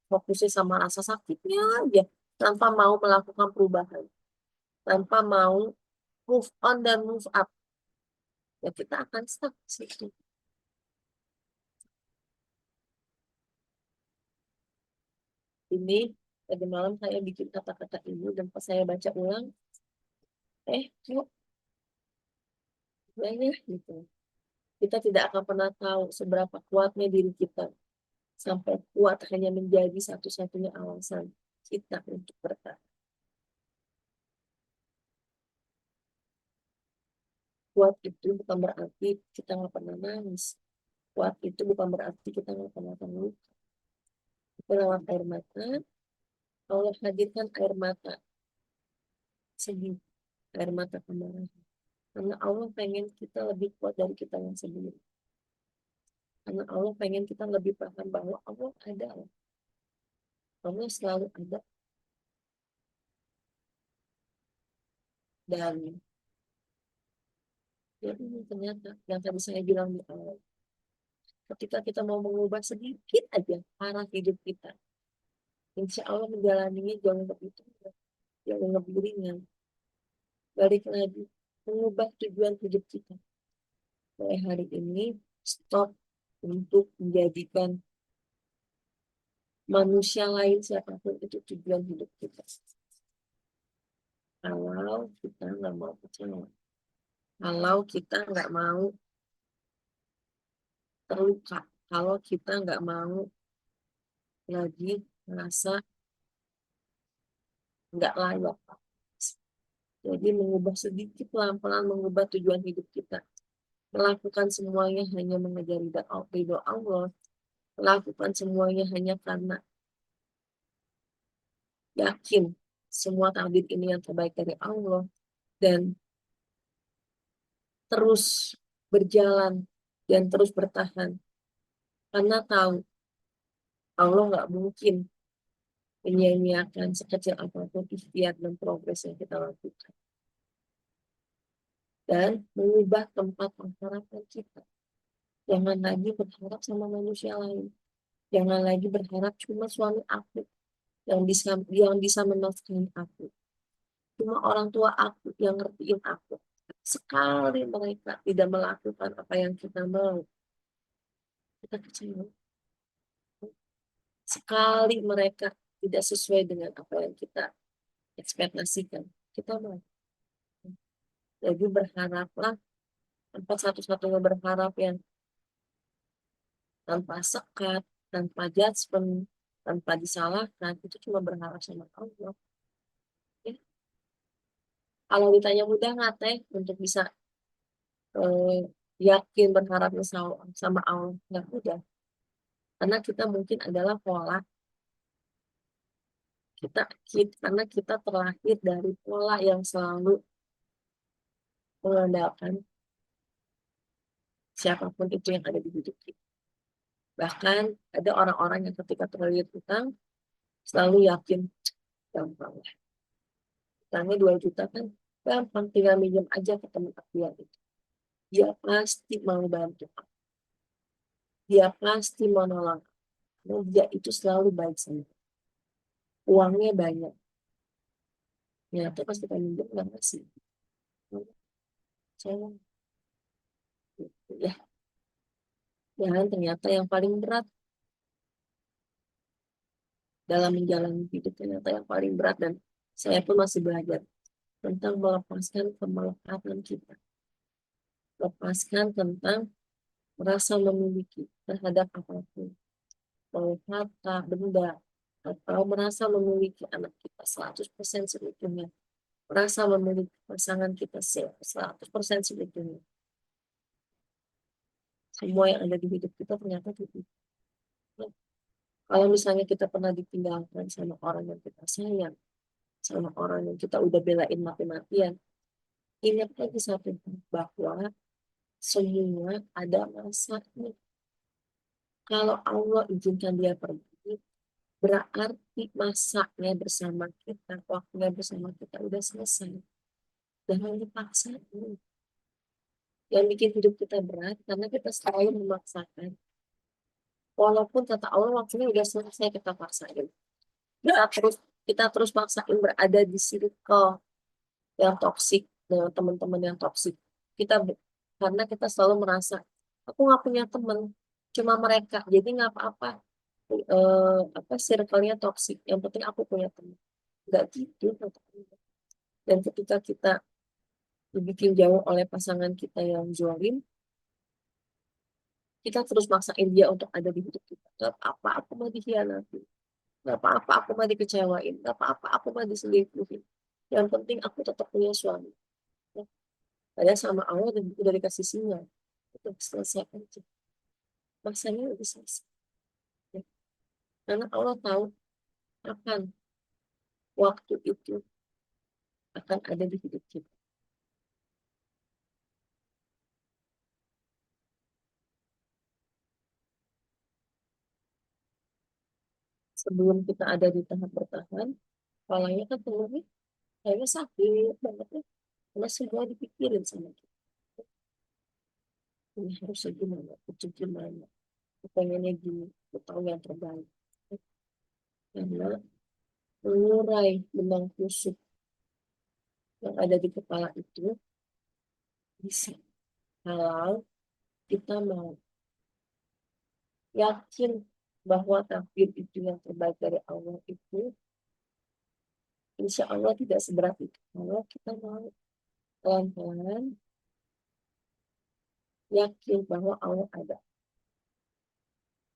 fokusnya sama rasa sakitnya aja, tanpa mau melakukan perubahan, tanpa mau move on dan move up, ya kita akan stuck di situ. Ini tadi malam saya bikin kata-kata ini dan pas saya baca ulang, kok banyak gitu. Kita tidak akan pernah tahu seberapa kuatnya diri kita sampai kuat hanya menjadi satu-satunya alasan kita untuk bertahan. Kuat itu bukan berarti kita nggak pernah nangis. Kuat itu bukan berarti kita nggak pernah terluka. Itu lewat air mata, Allah hadirkan air mata sedih, air mata kemarahan. Karena Allah pengen kita lebih kuat dari kita yang sendiri. Karena Allah pengen kita lebih paham bahwa Allah ada. Allah selalu ada. Dan ya ini ternyata yang tadi saya bilang di awal. Ketika kita mau mengubah sedikit aja arah hidup kita, insya Allah menjalaninya jauh lebih mudah, jauh lebih ringan. Balik lagi, mengubah tujuan hidup kita. Mulai hari ini, stop untuk menjadikan manusia lain siapapun itu tujuan hidup kita. Kalau kita nggak mau percaya, kalau kita nggak mau terluka, kalau kita nggak mau lagi merasa nggak layak. Jadi mengubah sedikit pelan-pelan mengubah tujuan hidup kita. Melakukan semuanya hanya mengejar ridho Allah. Melakukan semuanya hanya karena yakin semua takdir ini yang terbaik dari Allah. Dan terus berjalan dan terus bertahan. Karena tahu Allah nggak mungkin menyia-nyiakan sekecil apapun ikhtiar dan progres yang kita lakukan. Dan mengubah tempat pengharapan kita. Jangan lagi berharap sama manusia lain. Jangan lagi berharap cuma suami aku yang bisa menafkahi aku. Cuma orang tua aku yang ngertiin aku. Sekali mereka tidak melakukan apa yang kita mau, kita kecewa. Sekali mereka tidak sesuai dengan apa yang kita ekspektasikan, kita mau. Jadi berharaplah, tempat satu-satunya berharap yang tanpa sekat, tanpa judgment, tanpa disalahkan, itu cuma berharap sama Allah. Ya. Kalau ditanya mudah nggak teh untuk bisa eh, yakin berharapnya sama Allah, nggak mudah. Karena kita mungkin adalah pola karena kita terlahir dari pola yang selalu mengandalkan siapapun itu yang ada di hidup kita. Bahkan ada orang-orang yang ketika terlilit utang selalu yakin gampang. Utangnya 2 juta kan gampang, tinggal minjem aja ke teman aku yang itu. Dia pasti mau bantu aku. Dia pasti mau nolong aku. Karena dia itu selalu baik sama aku. Uangnya banyak. Ternyata pas kita minjem nggak ngasih. Saya gitu ya. Dan ternyata yang paling berat dalam menjalani hidup, ternyata yang paling berat, dan saya pun masih belajar tentang melepaskan kemelekatan kita. Lepaskan tentang merasa memiliki terhadap apapun. Mau harta, benda, atau merasa memiliki anak kita 100% seutuhnya. Merasa memiliki pasangan kita 100% seutuhnya. Semua yang ada di hidup kita ternyata itu. Kalau misalnya kita pernah ditinggalkan sama orang yang kita sayang, sama orang yang kita udah belain mati-matian, ingat lagi satu hal, bahwa semua ada masanya. Kalau Allah izinkan dia pergi, berarti masanya bersama kita, waktunya bersama kita udah selesai. Jangan dipaksain. Yang bikin hidup kita berat karena kita selalu memaksakan. Walaupun kata Allah waktunya udah selesai, kita paksain. Kita terus paksain berada di circle yang toksik, dengan teman-teman yang toksik. Kita karena kita selalu merasa aku nggak punya teman, cuma mereka, jadi nggak apa-apa. Apa circle-nya toksik. Yang penting aku punya teman. Nggak gitu. Dan ketika kita dibikin jauh oleh pasangan kita yang zalim, kita terus maksain dia untuk ada di hidup kita. Gak apa-apa aku mau dikhianati. Gak apa-apa aku mau dikecewain. Gak apa-apa aku mau diselingkuhin. Yang penting aku tetap punya suami. Ya. Padahal sama Allah udah dikasih sinyal. Itu selesai aja. Masanya udah selesai. Ya. Karena Allah tahu kapan waktu itu akan ada di hidup kita. Sebelum kita ada di tahap bertahan, kepalanya kan telurnya kayaknya sakit banget ya. Karena semua dipikirin sama kita. Ini harusnya gimana, itu gimana. Aku pengennya gini, aku tahu yang terbaik. Karena mengurai benang kusut yang ada di kepala itu bisa. Kalau kita mau yakin bahwa takdir itu yang terbaik dari Allah itu, insya Allah tidak seberat itu. Kalau kita mau pelan-pelan yakin bahwa Allah ada.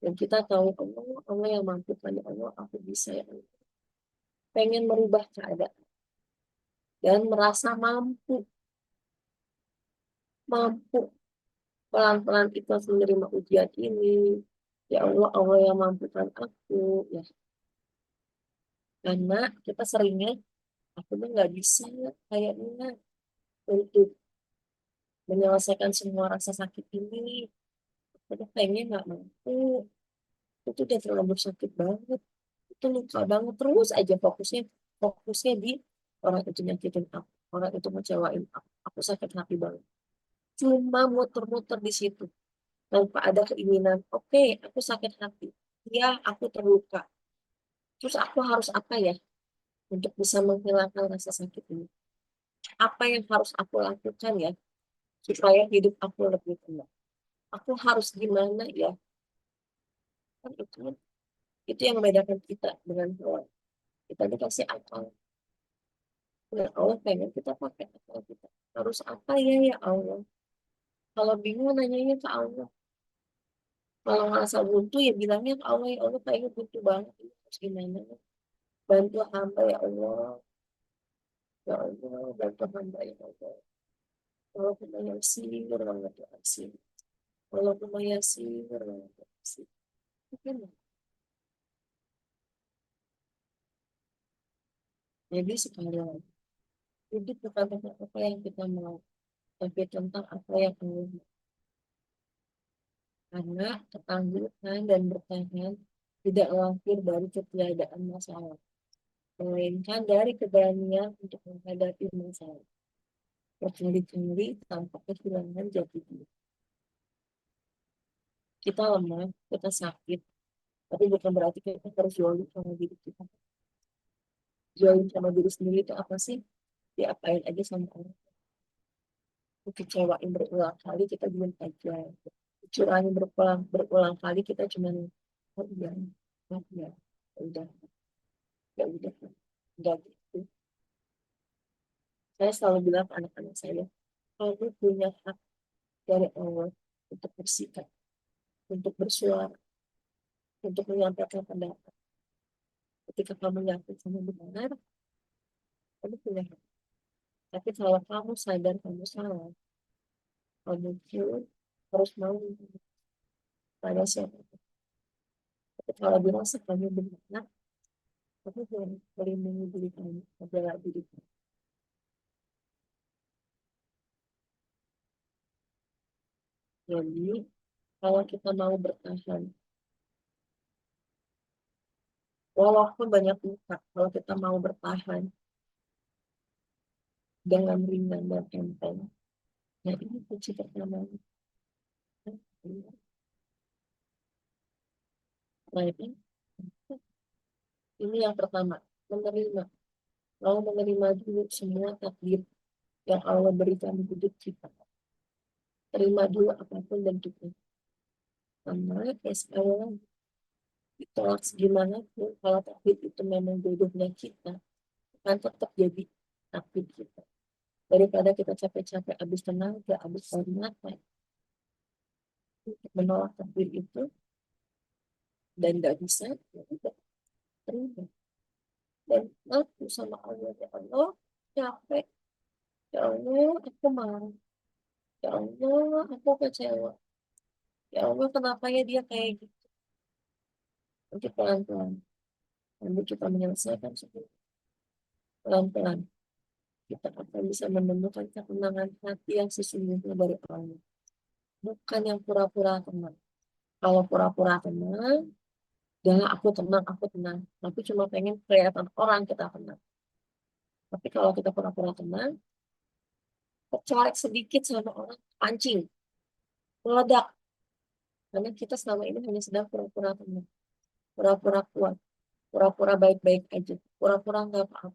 Dan kita tahu Allah, Allah yang mampu, ya Allah, aku bisa ya Allah. Pengen merubah keadaan dan merasa mampu, mampu pelan-pelan kita menerima ujian ini. Ya Allah, Allah yang mampukan aku. Ya, karena kita seringnya, aku tuh nggak bisa kayaknya untuk menyelesaikan semua rasa sakit ini. Aku pengen nggak mampu. Itu udah terlalu sakit banget. Itu luka banget. Terus aja fokusnya di orang itu nyakitin aku. Orang itu ngecewain aku. Aku sakit hati banget. Cuma muter-muter di situ. Tanpa ada keinginan, oke, aku sakit hati. Ya, aku terluka. Terus aku harus apa ya untuk bisa menghilangkan rasa sakit ini? Apa yang harus aku lakukan ya supaya hidup aku lebih tenang? Aku harus gimana ya? Kan itu yang membedakan kita dengan hewan. Kita dikasih akal. Dan Allah pengen kita pakai akal kita. Harus apa ya ya Allah? Kalau bingung nanyanya ke Allah. Kalau ngerasa buntu ya bilangnya ke Allah, ya Allah kayaknya buntu banget. Terus gimana? Bantu hamba ya Allah. Ya Allah, bantu hamba ya Allah. Allahumma yasir, banget ya yasir. Allahumma yasir, banget ya yasir. Mungkin jadi sekalian. Hidup bukan tentang apa yang kita mau, tapi tentang apa yang Allah mau. Karena ketangguhan dan bertahan tidak lahir dari ketiadaan masalah. melainkan dari keberanian untuk menghadapi masalah berkali-kali tanpa kehilangan jati diri. Kita lemah, kita sakit, tapi bukan berarti kita harus jauh sama diri kita. Jauh sama diri sendiri itu apa sih? Diapain aja sama orang. Kecewain berulang kali kita belum aja. Curangin berulang kali kita cuma oh iya, oh iya, ya udah, ya udah, udah gitu. Saya selalu bilang ke anak-anak saya, kamu punya hak dari Allah untuk bersikap, untuk bersuara, untuk menyampaikan pendapat. Ketika kamu yakin kamu benar, kamu punya hak. Tapi kalau kamu sadar kamu salah, kamu pun harus mau pada siapa. Tapi kalau dirasa kamu benar, kamu boleh melindungi diri kamu, membela diri kamu. Jadi, kalau kita mau bertahan, walaupun banyak luka, kalau kita mau bertahan dengan ringan dan enteng, nah ini kunci pertama. Nah, ini yang pertama, menerima. Lalu menerima dulu semua takdir yang Allah berikan di hidup kita. Terima dulu apapun bentuknya. Karena Allah ditolak segimana pun, kalau takdir itu memang jodohnya kita, akan tetap jadi takdir kita. Daripada kita capek-capek habis tenaga, habis mata untuk menolak takdir itu dan nggak bisa, ya udah terima. Dan aku sama Allah, ya Allah, capek, ya Allah, aku marah, ya Allah, aku kecewa, ya Allah, kenapa ya dia kayak gitu? Nanti pelan-pelan, nanti kita menyelesaikan semua. Pelan-pelan, kita akan bisa menemukan ketenangan hati yang sesungguhnya dari Allah. Bukan yang pura-pura tenang. Kalau pura-pura tenang, jangan aku tenang. Tapi cuma pengen kelihatan orang kita tenang. Tapi kalau kita pura-pura tenang, kecolek sedikit sama orang, pancing, meledak. Karena kita selama ini hanya sedang pura-pura tenang, pura-pura kuat, pura-pura baik-baik aja, pura-pura nggak apa-apa.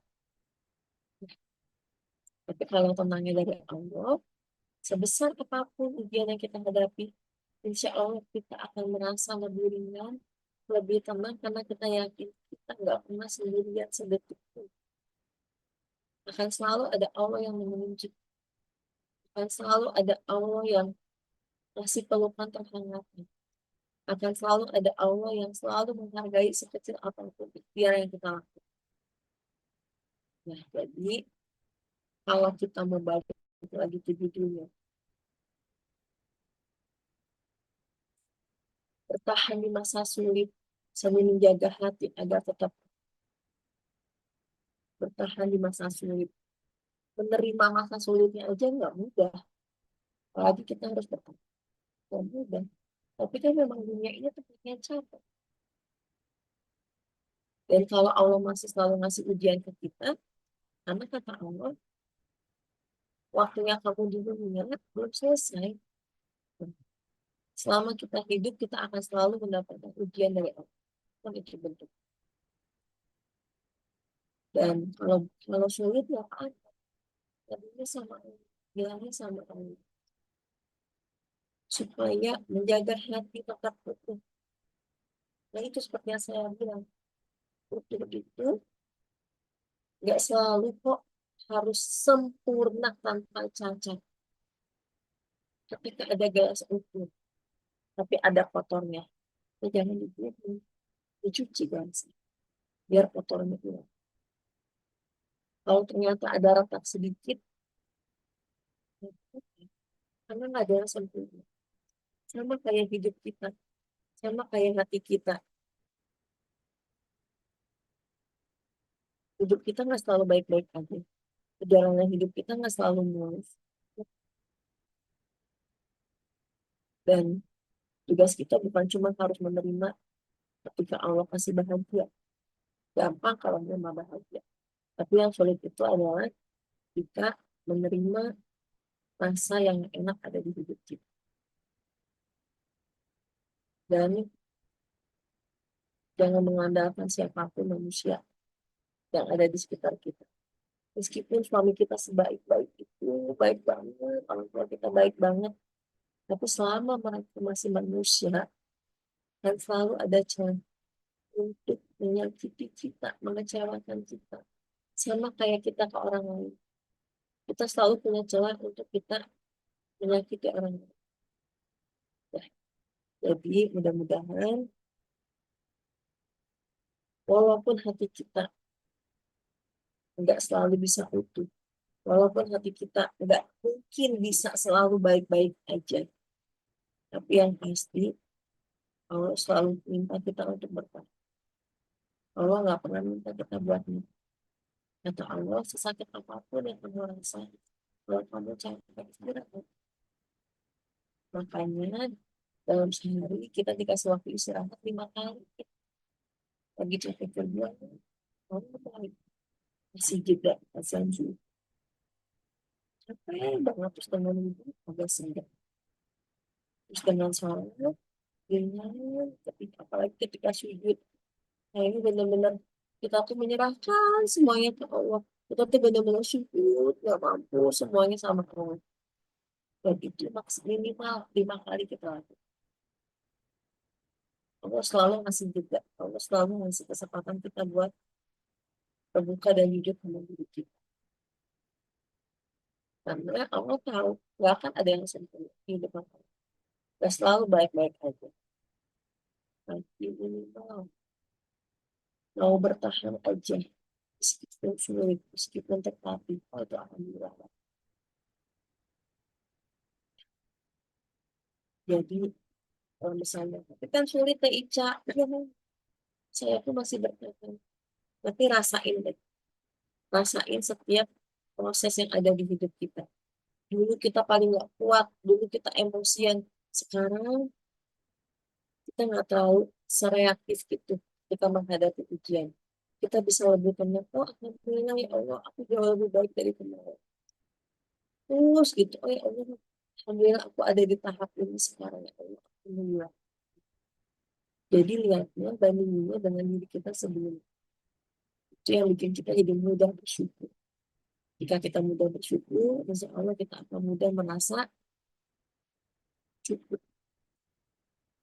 Tapi kalau tenangnya dari Allah, sebesar apapun ujian yang kita hadapi, insya Allah kita akan merasa lebih ringan, lebih tenang karena kita yakin kita nggak pernah sendirian sedetik pun. Akan selalu ada Allah yang menunjuk, akan selalu ada Allah yang kasih pelukan terhangatnya. Akan selalu ada Allah yang selalu menghargai sekecil apapun ikhtiar yang kita lakukan. Nah, jadi kalau kita mau balik lagi ke judulnya, bertahan di masa sulit sambil menjaga hati agar tetap bertahan di masa sulit. Menerima masa sulitnya aja nggak mudah. Apalagi kita harus bertahan. Nggak mudah. Tapi kan memang dunia ini tempatnya capek. Dan kalau Allah masih selalu ngasih ujian ke kita, karena kata Allah, waktunya kamu di dunia belum selesai. Selama kita hidup, kita akan selalu mendapatkan ujian dari Allah. Kan itu bentuk. Dan kalau sulit ya apa? Jadinya sama Allah. Bilangnya sama Allah. Supaya menjaga hati tetap utuh. Nah itu seperti yang saya bilang. Utuh itu nggak selalu kok harus sempurna tanpa cacat. Ketika ada gelas utuh, tapi ada kotornya, ya jangan dibuang, dicuci gelasnya, biar kotornya hilang. Kalau ternyata ada retak sedikit, ya oke. Karena nggak ada yang sempurna. Sama kayak hidup kita, sama kayak hati kita. Hidup kita nggak selalu baik-baik aja. Perjalanan hidup kita nggak selalu mulus. Dan tugas kita bukan cuma harus menerima ketika Allah kasih bahagia. gampang kalau memang bahagia. Tapi yang sulit itu adalah kita menerima rasa yang enak ada di hidup kita. Dan jangan mengandalkan siapapun manusia yang ada di sekitar kita. Meskipun suami kita sebaik-baik itu, baik banget, orang tua kita baik banget, tapi selama mereka masih manusia, dan selalu ada cara untuk menyakiti kita, mengecewakan kita. Sama kayak kita ke orang lain. Kita selalu punya celah untuk kita menyakiti orang lain. Ya, jadi mudah-mudahan walaupun hati kita nggak selalu bisa utuh, walaupun hati kita nggak mungkin bisa selalu baik-baik aja, tapi yang pasti Allah selalu minta kita untuk bertahan. Allah nggak pernah minta kita buat nih. Kata Allah, sesakit apapun yang kamu rasain, kalau kamu capek, istirahat. Makanya dalam sehari kita dikasih waktu istirahat 5 kali. Lagi capek kerja, kamu balik. Masih jeda, pasang suhu. Capek banget, terus dengan ibu, agak senggang. Terus dengan sholat, dengan ketika, apalagi ketika sujud. Nah ini benar-benar kita tuh menyerahkan semuanya ke Allah. Kita tuh benar-benar sujud, gak mampu semuanya sama Allah. Dan itu minimal 5 kali kita lakukan. Allah selalu ngasih juga. Allah selalu ngasih kesempatan kita buat terbuka dan jujur sama diri kita. Karena Allah tahu, gak akan ada yang sempurna di hidup kita. Gak selalu baik-baik aja. Tapi minimal mau bertahan aja. Meskipun sulit, meskipun tetapi, oh itu alhamdulillah. Jadi, kalau misalnya, tapi kan sulit ya Ica. Ya, saya tuh masih bertahan. Tapi rasain deh. Rasain setiap proses yang ada di hidup kita. Dulu kita paling gak kuat, dulu kita emosian. Sekarang kita nggak tahu sereaktif itu kita menghadapi ujian. Kita bisa lebih tenang, oh alhamdulillah ya Allah, aku jauh lebih baik dari kemarin. Terus gitu, oh ya Allah, alhamdulillah aku ada di tahap ini sekarang ya Allah. Alhamdulillah. Jadi lihatnya, bandinginnya dengan diri kita sebelumnya. Itu yang bikin kita jadi mudah bersyukur. Jika kita mudah bersyukur, insya Allah kita akan mudah merasa cukup.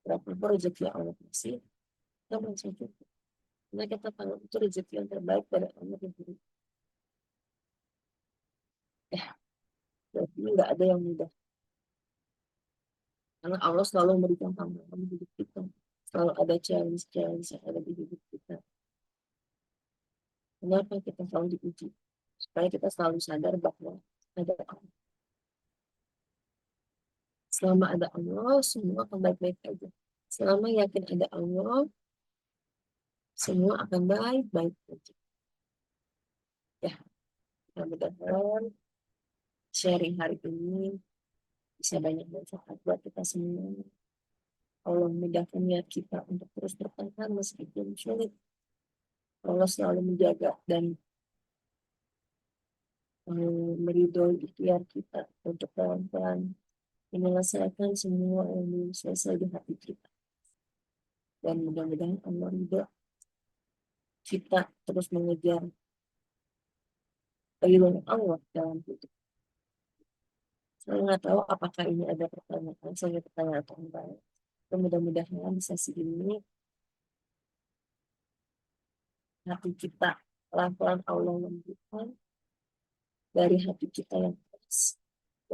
Berapa rezeki yang Allah kasih, kita merasa cukup. Karena kita tahu itu rezeki yang terbaik pada Allah yang beri. Jadi nggak ada yang mudah. Karena Allah selalu memberikan tantangan di hidup kita. Selalu ada challenge-challenge yang ada di hidup kita. Kenapa kita selalu diuji? Supaya kita selalu sadar bahwa ada Allah. Selama ada Allah, semua akan baik-baik aja. Selama yakin ada Allah, semua akan baik-baik aja. Ya, mudah-mudahan sharing hari ini bisa banyak manfaat buat kita semua. Allah memudahkan niat kita untuk terus bertahan meskipun sulit. Allah selalu menjaga dan meridhoi ikhtiar kita untuk pelan-pelan menyelesaikan semua yang belum selesai di hati kita. Dan mudah-mudahan Allah ridho kita terus mengejar ridho Allah dalam hidup. Saya nggak tahu apakah ini ada pertanyaan, saya pertanyaan atau enggak. Mudah-mudahan di sesi ini hati kita pelan-pelan Allah lembutkan dari hati kita yang keras,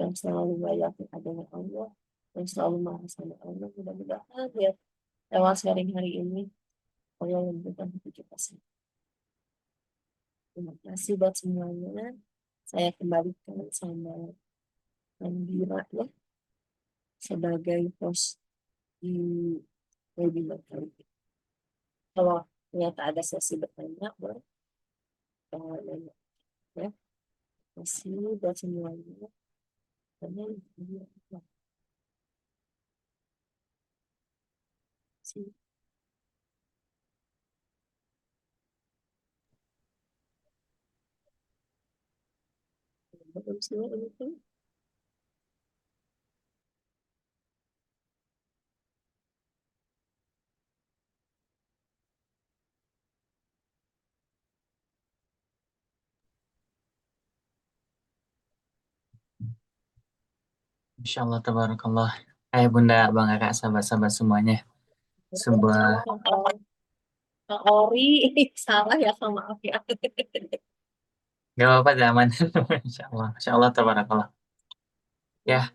yang selalu nggak yakin adanya Allah, yang selalu marah sama Allah. Mudah-mudahan ya lewat sharing hari ini Allah lembutkan hati kita semua. Terima kasih buat semuanya. Saya kembalikan sama Andira ya sebagai host di webinar kali ini. Kalau ternyata ada sesi bertanya, boleh nanya ya. Terima kasih buat semuanya. Terima kasih. Insya Allah tabarakallah. Ayah bunda, abang kakak, sahabat-sahabat semuanya. Sebuah Kak Ori, salah ya, Kak, maaf ya. gak apa-apa zaman. Insya Allah tabarakallah. Ya,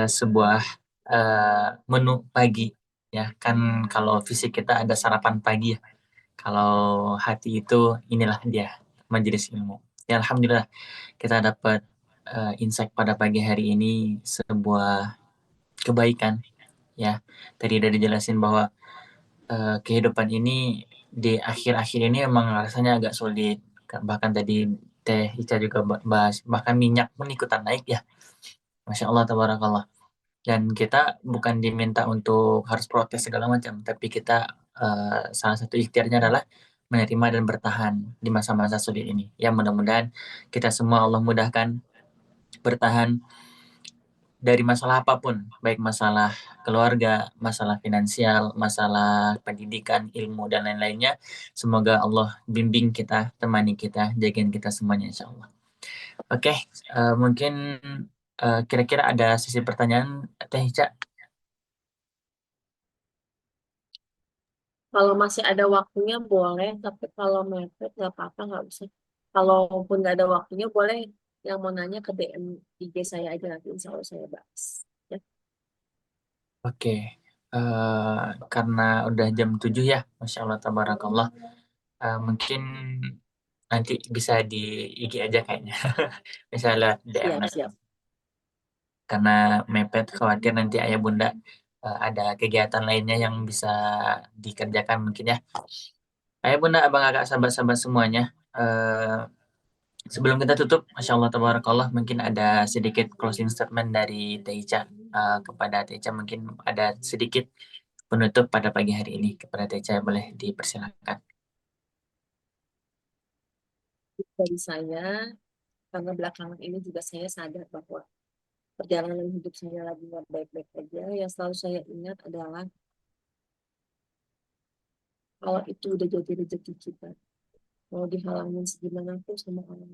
sebuah menu pagi. Ya, kan kalau fisik kita ada sarapan pagi ya. Kalau hati itu inilah dia majelis ilmu. Ya, alhamdulillah kita dapat insight pada pagi hari ini sebuah kebaikan ya. Tadi udah dijelasin bahwa kehidupan ini di akhir-akhir ini emang rasanya agak sulit. Bahkan tadi Teh Ica juga bahas, bahkan minyak pun ikutan naik ya. Masya Allah, tabarakallah. Dan kita bukan diminta untuk harus protes segala macam, tapi kita salah satu ikhtiarnya adalah menerima dan bertahan di masa-masa sulit ini. Ya mudah-mudahan kita semua Allah mudahkan bertahan dari masalah apapun, baik masalah keluarga, masalah finansial, masalah pendidikan, ilmu, dan lain-lainnya. Semoga Allah bimbing kita, temani kita, jagain kita semuanya insya Allah. Oke, mungkin kira-kira ada sisi pertanyaan, Teh Ica? Kalau masih ada waktunya boleh, tapi kalau mepet nggak apa-apa, nggak usah. Kalaupun nggak ada waktunya boleh yang mau nanya ke DM IG saya aja, nanti insya Allah saya bahas. Ya, Oke, eh, karena udah jam 7 ya, Masya Allah, tabarakallah. Mungkin nanti bisa di IG aja kayaknya. Bisa lihat DM siap, nanti. siap. Karena mepet khawatir nanti ayah bunda ada kegiatan lainnya yang bisa dikerjakan mungkin ya. Ayah bunda, abang kakak, sahabat-sahabat semuanya. eh, Sebelum kita tutup, Masya Allah, tabarakallah, mungkin ada sedikit closing statement dari Teica kepada Teica. Mungkin ada sedikit penutup pada pagi hari ini kepada Teica, boleh dipersilakan. Dari saya, karena belakangan ini juga saya sadar bahwa perjalanan hidup saya lagi nggak baik-baik aja. Yang selalu saya ingat adalah kalau itu udah jadi rezeki kita, mau dihalangin segimana pun sama orang.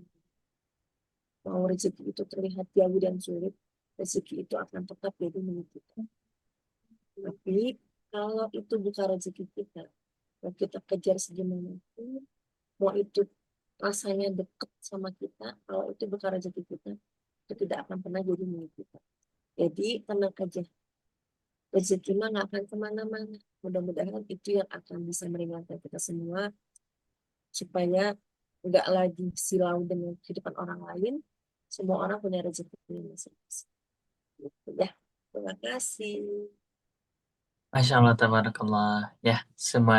Mau rezeki itu terlihat jauh dan sulit, rezeki itu akan tetap jadi milik kita. Tapi kalau itu bukan rezeki kita, mau kita kejar segimana pun, mau itu rasanya deket sama kita, kalau itu bukan rezeki kita, itu tidak akan pernah jadi milik kita. Jadi tenang aja, rezeki mah nggak akan kemana-mana. Mudah-mudahan itu yang akan bisa meringankan kita semua, supaya nggak lagi silau dengan kehidupan orang lain. Semua orang punya rezeki masing-masing. Gitu ya. Terima kasih. Masya Allah, tabarakallah. Ya, semua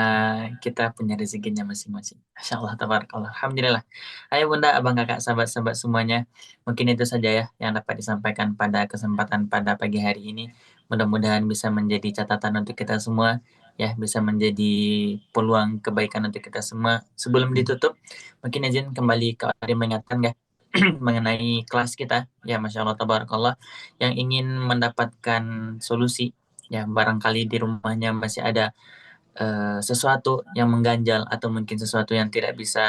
kita punya rezekinya masing-masing. Masya Allah, tabarakallah. Alhamdulillah. Ayo bunda, abang kakak, sahabat-sahabat semuanya. Mungkin itu saja ya yang dapat disampaikan pada kesempatan pada pagi hari ini. Mudah-mudahan bisa menjadi catatan untuk kita semua. Ya, bisa menjadi peluang kebaikan untuk kita semua. Sebelum ditutup, mungkin izin kembali ke Ari mengingatkan ya mengenai kelas kita. Ya, Masya Allah, tabarakallah. Yang ingin mendapatkan solusi, ya barangkali di rumahnya masih ada sesuatu yang mengganjal atau mungkin sesuatu yang tidak bisa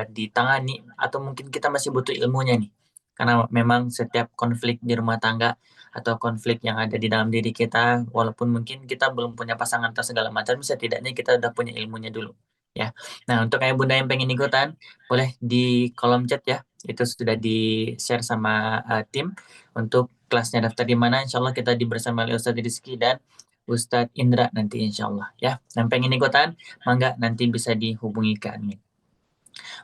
ditangani atau mungkin kita masih butuh ilmunya nih. Karena memang setiap konflik di rumah tangga atau konflik yang ada di dalam diri kita, walaupun mungkin kita belum punya pasangan atau segala macam, setidaknya kita udah punya ilmunya dulu. Ya. Nah, untuk ayah bunda yang pengen ikutan, boleh di kolom chat ya. Itu sudah di-share sama tim untuk kelasnya daftar di mana. Insya Allah kita bersama oleh Ustadz Rizky dan Ustadz Indra nanti insya Allah ya. Yang pengen ikutan, mangga nanti bisa dihubungi ke admin.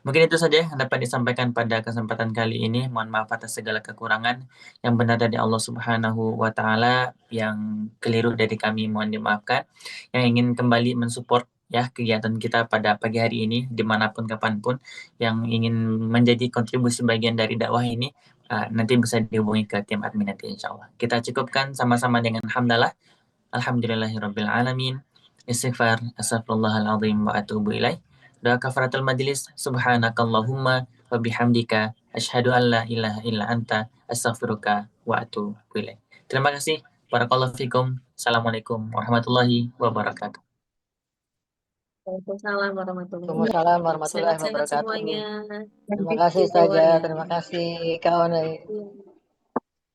Mungkin itu saja yang dapat disampaikan pada kesempatan kali ini. Mohon maaf atas segala kekurangan. Yang benar dari Allah Subhanahu wa Ta'ala, yang keliru dari kami mohon dimaafkan. Yang ingin kembali mensupport ya kegiatan kita pada pagi hari ini dimanapun kapanpun, yang ingin menjadi kontribusi bagian dari dakwah ini, nanti bisa dihubungi ke tim admin nanti insya Allah. Kita cukupkan sama-sama dengan hamdalah. Alhamdulillahirabbil alamin. Istighfar, astaghfirullahaladzim wa atubu ilaih. Doa kafaratul majlis, subhanakallahumma wa bihamdika Asyhadu an la ilaha illa anta astaghfiruka wa atubu ilaik. Terima kasih. Barakallahu fikum. Assalamualaikum warahmatullahi wabarakatuh. Waalaikumsalam warahmatullahi Waalaikumsalam wabarakatuh. warahmatullahi Sehat-sehat wabarakatuh. semuanya. Terima kasih Stay saja, ya. terima kasih kawan. Iya.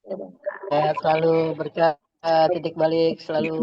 Dadah. Sehat selalu, berkah, titik balik selalu.